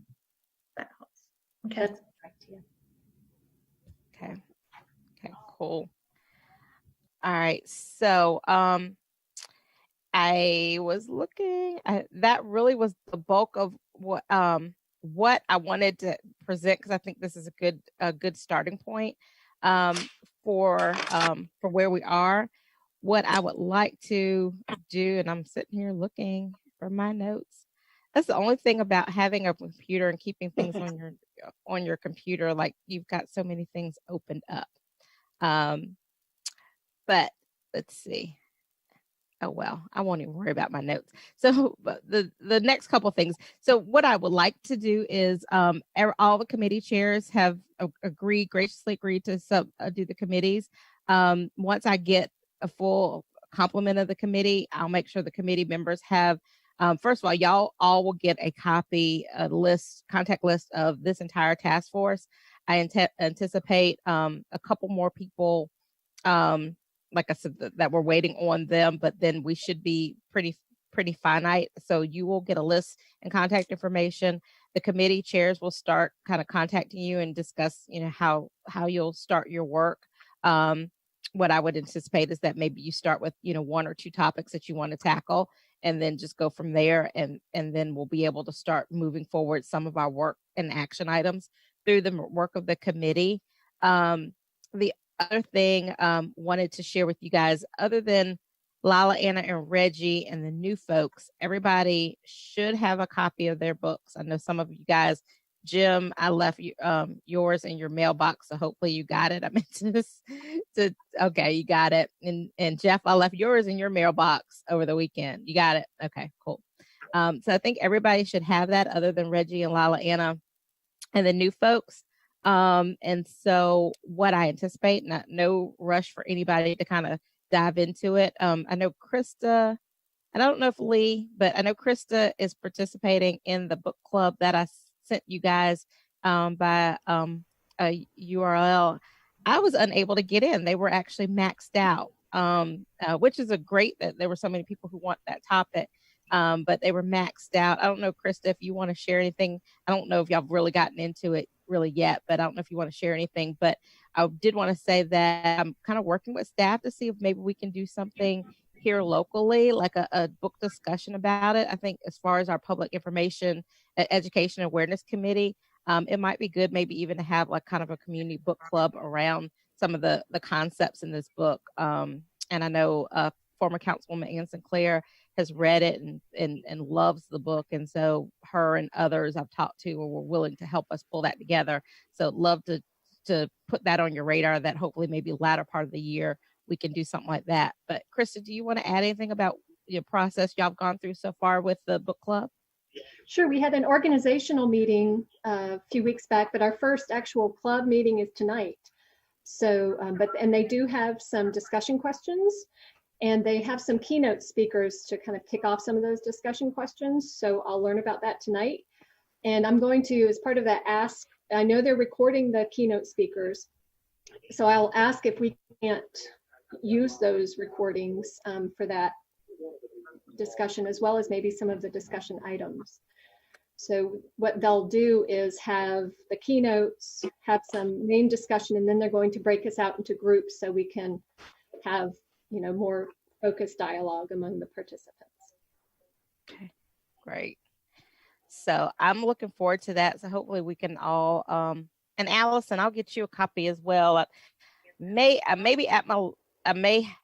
That helps. Okay. Okay, cool. All right, so I was looking that really was the bulk of what I wanted to present, because I think this is a good starting point for where we are. What I would like to do, and I'm sitting here looking for my notes. That's the only thing about having a computer and keeping things on your computer, like you've got so many things opened up. But let's see. Oh, well, I won't even worry about my notes. So but the next couple things. So what I would like to do is all the committee chairs have graciously agreed to do the committees. Once I get a full complement of the committee, I'll make sure the committee members have, first of all, y'all all will get a copy, contact list of this entire task force. I anticipate a couple more people, like I said, that we're waiting on them, but then we should be pretty finite. So you will get a list and contact information. The committee chairs will start kind of contacting you and discuss, how you'll start your work. What I would anticipate is that maybe you start with, 1 or 2 topics that you want to tackle, and then just go from there. And then we'll be able to start moving forward some of our work and action items through the work of the committee. The other thing wanted to share with you guys, other than Lala, Anna, and Reggie and the new folks, everybody should have a copy of their books. I know some of you guys, Jim, I left you yours in your mailbox, so hopefully you got it. I meant okay, you got it. And Jeff, I left yours in your mailbox over the weekend. You got it? Okay, cool. So I think everybody should have that, other than Reggie and Lala, Anna, and the new folks. And so what I anticipate, no rush for anybody to kind of dive into it. I know Krista, I don't know if Lee, but I know Krista is participating in the book club that I sent you guys by a URL. I was unable to get in. They were actually maxed out, which is a great that there were so many people who want that topic. But they were maxed out. I don't know, Krista, if you want to share anything. I don't know if y'all have really gotten into it really yet, but I don't know if you want to share anything. But I did want to say that I'm kind of working with staff to see if maybe we can do something here locally, like a book discussion about it. I think as far as our public information, education awareness committee, it might be good maybe even to have like kind of a community book club around some of the concepts in this book. And I know former Councilwoman Ann Sinclair has read it and loves the book. And so her and others I've talked to were willing to help us pull that together. So love to put that on your radar, that hopefully maybe latter part of the year we can do something like that. But Krista, do you want to add anything about your process y'all have gone through so far with the book club? Sure. We had an organizational meeting a few weeks back, but our first actual club meeting is tonight. So, and they do have some discussion questions, and they have some keynote speakers to kind of kick off some of those discussion questions. So I'll learn about that tonight. And I'm going to, as part of that, ask, I know they're recording the keynote speakers, so I'll ask if we can't use those recordings for that discussion, as well as maybe some of the discussion items. So what they'll do is have the keynotes, have some main discussion, and then they're going to break us out into groups so we can have, more focused dialogue among the participants. Okay, great. So I'm looking forward to that. So hopefully we can all, and Allison, I'll get you a copy as well. I may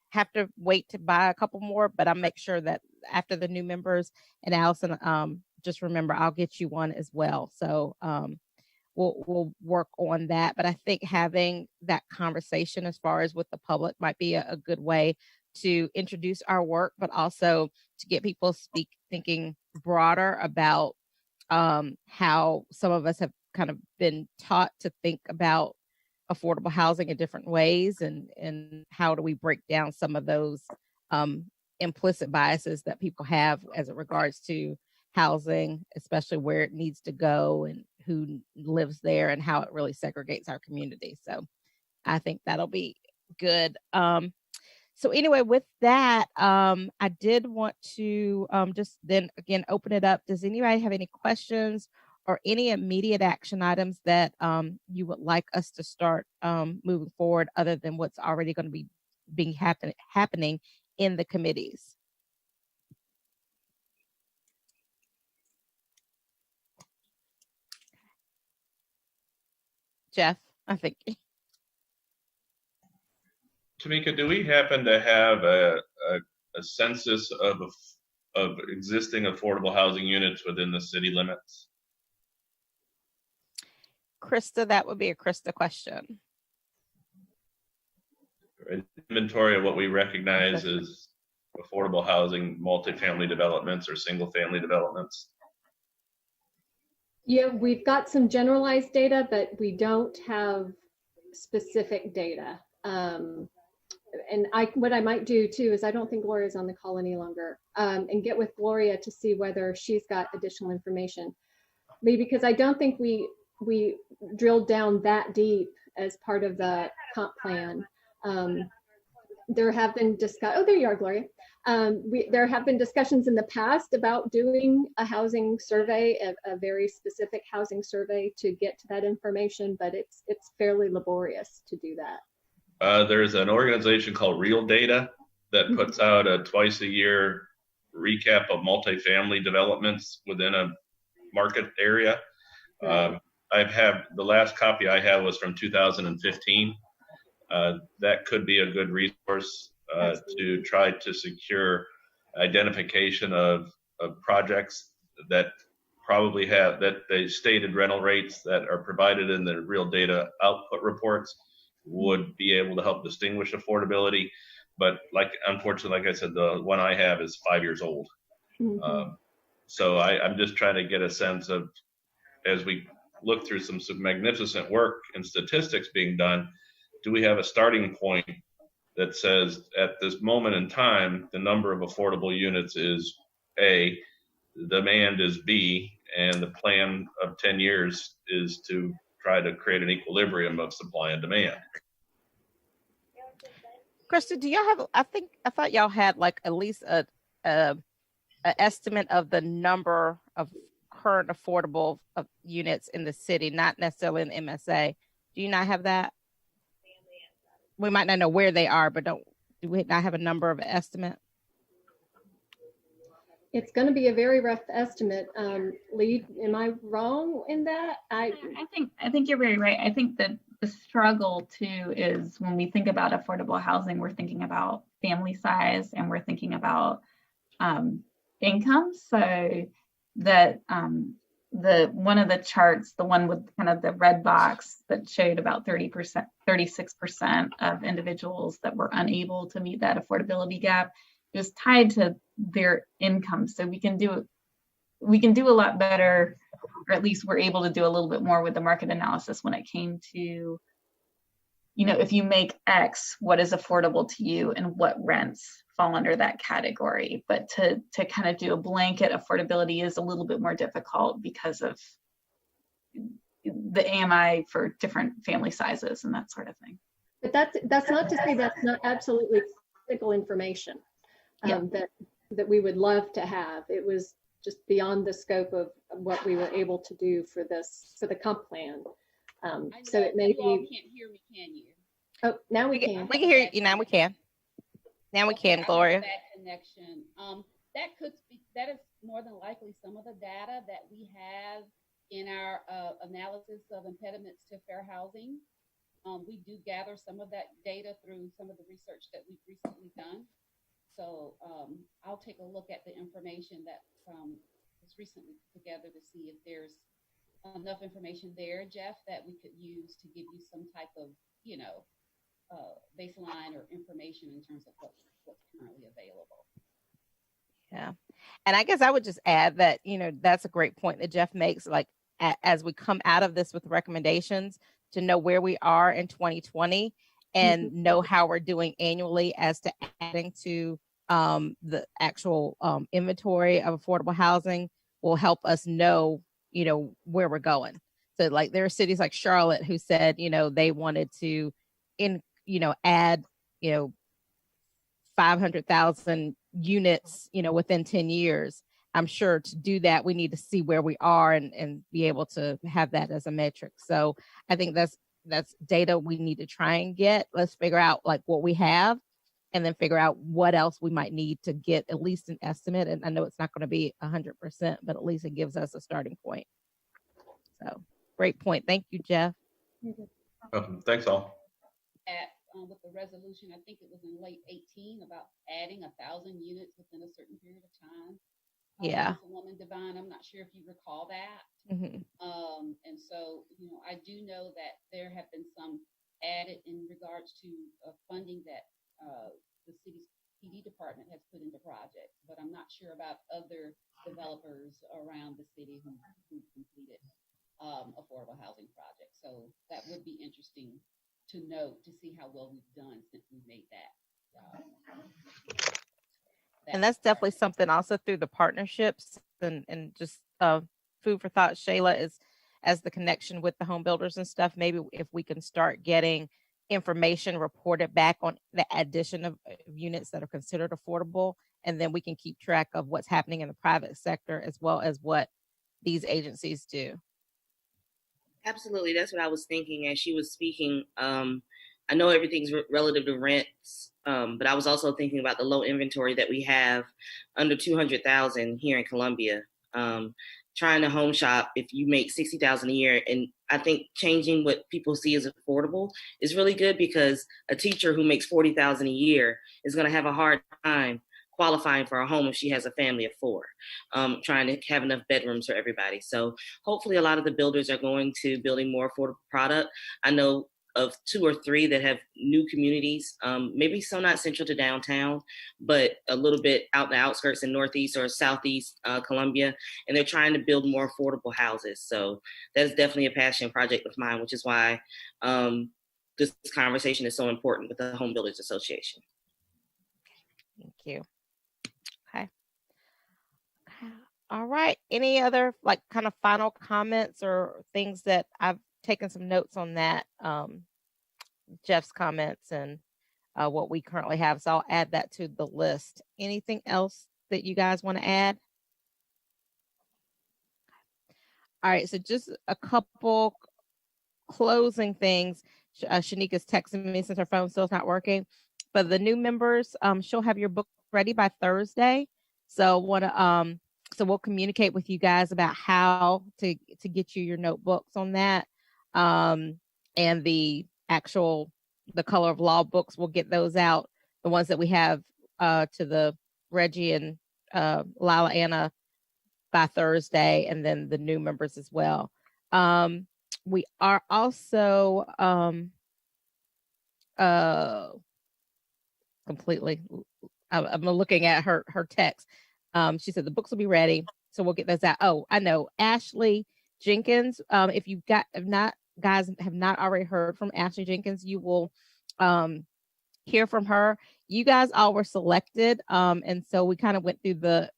have to wait to buy a couple more, but I'll make sure that after the new members, and Allison, just remember, I'll get you one as well. So we'll work on that. But I think having that conversation as far as with the public might be a good way to introduce our work, but also to get people thinking broader about how some of us have kind of been taught to think about affordable housing in different ways, and how do we break down some of those implicit biases that people have as it regards to housing, especially where it needs to go and who lives there and how it really segregates our community. So I think that'll be good. So anyway, with that, I did want to just then again open it up. Does anybody have any questions or any immediate action items that you would like us to start moving forward, other than what's already going to be happening in the committees? Jeff, I think. Tamika, do we happen to have a census of existing affordable housing units within the city limits? Krista, that would be a Krista question. An inventory of what we recognize as affordable housing, multifamily developments or single family developments? Yeah, we've got some generalized data, but we don't have specific data. And what I might do too is, I don't think Gloria's on the call any longer, and get with Gloria to see whether she's got additional information. Maybe because I don't think we drilled down that deep as part of the comp plan. There have been oh, there you are, Gloria. There have been discussions in the past about doing a housing survey, a very specific housing survey to get to that information, but it's fairly laborious to do that. There's an organization called Real Data that puts out a twice a year recap of multifamily developments within a market area. The last copy I have was from 2015. That could be a good resource to try to secure identification of projects that probably have the stated rental rates that are provided in the Real Data output reports would be able to help distinguish affordability. But unfortunately, like I said, the one I have is 5 years old. So I'm just trying to get a sense of, as we look through some magnificent work and statistics being done, do we have a starting point that says at this moment in time, the number of affordable units is A, the demand is B, and the plan of 10 years is to try to create an equilibrium of supply and demand? Krista, do y'all have, I thought y'all had like at least a estimate of the number of current affordable units in the city, not necessarily in the MSA. Do you not have that? We might not know where they are, but do we not have a number of estimate? It's going to be a very rough estimate. Lee, am I wrong in that? I think you're very right. I think that the struggle too is when we think about affordable housing, we're thinking about family size and we're thinking about income. So that the one of the charts, the one with kind of the red box that showed about 30%, 36% of individuals that were unable to meet that affordability gap, is tied to their income. So we can do a lot better, or at least we're able to do a little bit more with the market analysis when it came to, if you make X, what is affordable to you and what rents fall under that category. But to kind of do a blanket affordability is a little bit more difficult because of the AMI for different family sizes and that sort of thing. But that's not to say that's not absolutely critical information. That we would love to have. It was just beyond the scope of what we were able to do for the comp plan. So it may be. You can't hear me, can you? Oh, now we can. We can hear you. Now we can. Now we can, Gloria. That connection. That is more than likely some of the data that we have in our analysis of impediments to fair housing. We do gather some of that data through some of the research that we've recently done. So I'll take a look at the information that was recently put together to see if there's enough information there, Jeff, that we could use to give you some type of, baseline or information in terms of what's currently available. Yeah. And I guess I would just add that, that's a great point that Jeff makes, like as we come out of this with recommendations, to know where we are in 2020 and know how we're doing annually as to adding to the actual inventory of affordable housing will help us know, where we're going. So like there are cities like Charlotte who said, they wanted to add, 500,000 units, within 10 years. I'm sure to do that, we need to see where we are and be able to have that as a metric. So I think that's data we need to try and get. Let's figure out like what we have and then figure out what else we might need to get at least an estimate. And I know it's not going to be 100%, but at least it gives us a starting point. So great point. Thank you, Jeff. Thanks all. With the resolution, I think it was in late 2018, about adding 1,000 units within a certain period of time. Yeah. Woman Divine, I'm not sure if you recall that. And so, I do know that there have been some added in regards to funding that the city's PD department has put into projects, but I'm not sure about other developers around the city who completed affordable housing projects. So that would be interesting to note, to see how well we've done since we made that. And that's definitely something also through the partnerships and just food for thought, Shayla, is as the connection with the home builders and stuff. Maybe if we can start getting information reported back on the addition of units that are considered affordable, and then we can keep track of what's happening in the private sector as well as what these agencies do. Absolutely. That's what I was thinking as she was speaking. I know everything's relative to rents, but I was also thinking about the low inventory that we have under 200,000 here in Columbia. Trying to home shop, if you make 60,000 a year, and I think changing what people see as affordable is really good, because a teacher who makes 40,000 a year is going to have a hard time qualifying for a home if she has a family of 4, trying to have enough bedrooms for everybody. So hopefully a lot of the builders are going to building more affordable product. I know of 2 or 3 that have new communities, maybe some not central to downtown, but a little bit out in the outskirts in Northeast or Southeast Columbia, and they're trying to build more affordable houses. So that's definitely a passion project of mine, which is why this conversation is so important with the Home Builders Association. Thank you. Okay. All right. Any other like kind of final comments or things that I've taken some notes on that, Jeff's comments and what we currently have. So I'll add that to the list. Anything else that you guys want to add? All right. So just a couple closing things. Shanika's texting me since her phone still is not working. But the new members, she'll have your book ready by Thursday. So so we'll communicate with you guys about how to get you your notebooks on that. And the Color of Law books, we'll get those out. The ones that we have to the Reggie and Lila Anna by Thursday, and then the new members as well. We are also completely. I'm looking at her text. She said the books will be ready, so we'll get those out. Oh, I know, Ashley Jenkins. If you have not already heard from Ashley Jenkins, you will hear from her. You guys all were selected, and so we kind of went through the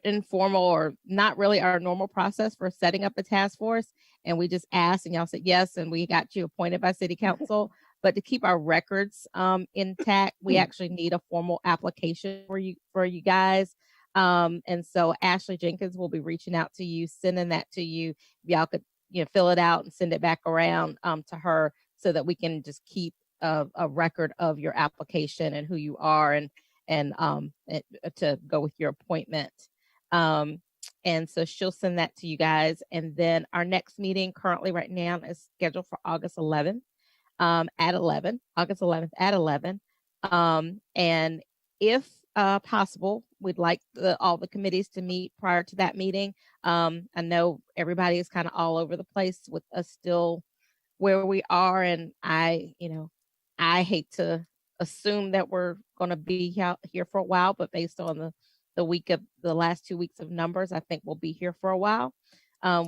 informal, or not really our normal process for setting up a task force, and we just asked, and y'all said yes, and we got you appointed by City Council. But to keep our records intact, we actually need a formal application for you guys. And so Ashley Jenkins will be reaching out to you, sending that to you. Y'all could fill it out and send it back around to her, so that we can just keep a record of your application and who you are, and to go with your appointment. And so she'll send that to you guys. And then our next meeting currently right now is scheduled for August 11th at 11. August 11th at 11. And if possible, we'd like all the committees to meet prior to that meeting. I know everybody is kind of all over the place with us still where we are, and I hate to assume that we're going to be here for a while, but based on the last 2 weeks of numbers, I think we'll be here for a while,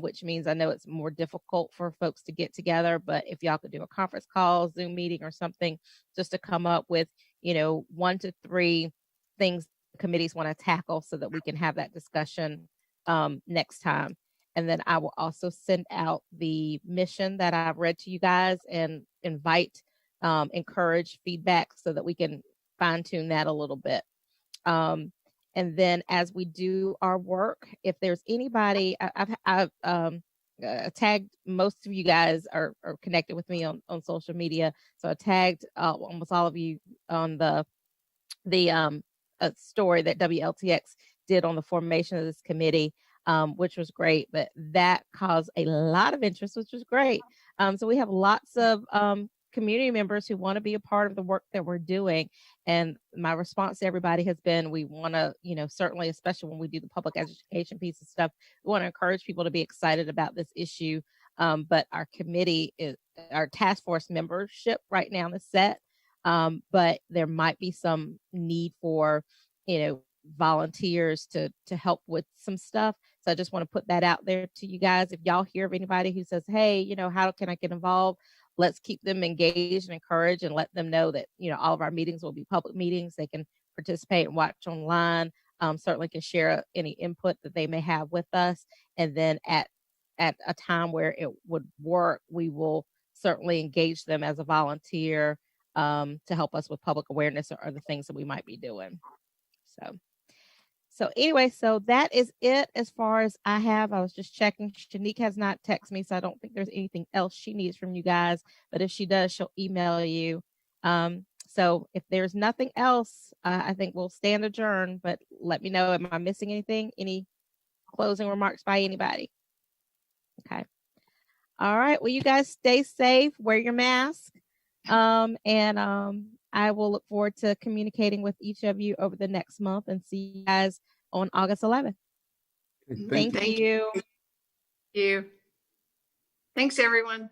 which means I know it's more difficult for folks to get together. But if y'all could do a conference call, Zoom meeting or something, just to come up with 1 to 3 things committees want to tackle, so that we can have that discussion next time. And then I will also send out the mission that I've read to you guys, and encourage feedback, so that we can fine tune that a little bit. And then as we do our work, if there's anybody, I've tagged, most of you guys are connected with me on social media. So I tagged almost all of you on the story that WLTX did on the formation of this committee, which was great. But that caused a lot of interest, which was great. So we have lots of community members who want to be a part of the work that we're doing. And my response to everybody has been, we want to, certainly, especially when we do the public education piece of stuff, we want to encourage people to be excited about this issue. But our task force membership right now is set. but there might be some need for, volunteers to help with some stuff. So I just want to put that out there to you guys. If y'all hear of anybody who says, hey, how can I get involved? Let's keep them engaged and encouraged and let them know that, all of our meetings will be public meetings. They can participate and watch online. Certainly can share any input that they may have with us. And then at a time where it would work, we will certainly engage them as a volunteer to help us with public awareness or other things that we might be doing. So anyway, so that is it as far as I have. I was just checking. Shanique has not texted me, so I don't think there's anything else she needs from you guys. But if she does, she'll email you. So if there's nothing else, I think we'll stand adjourned. But let me know, am I missing anything? Any closing remarks by anybody? Okay. All right. Well, you guys stay safe. Wear your mask. And I will look forward to communicating with each of you over the next month and see you guys on August 11th. Thank you. Thank you. Thanks, everyone.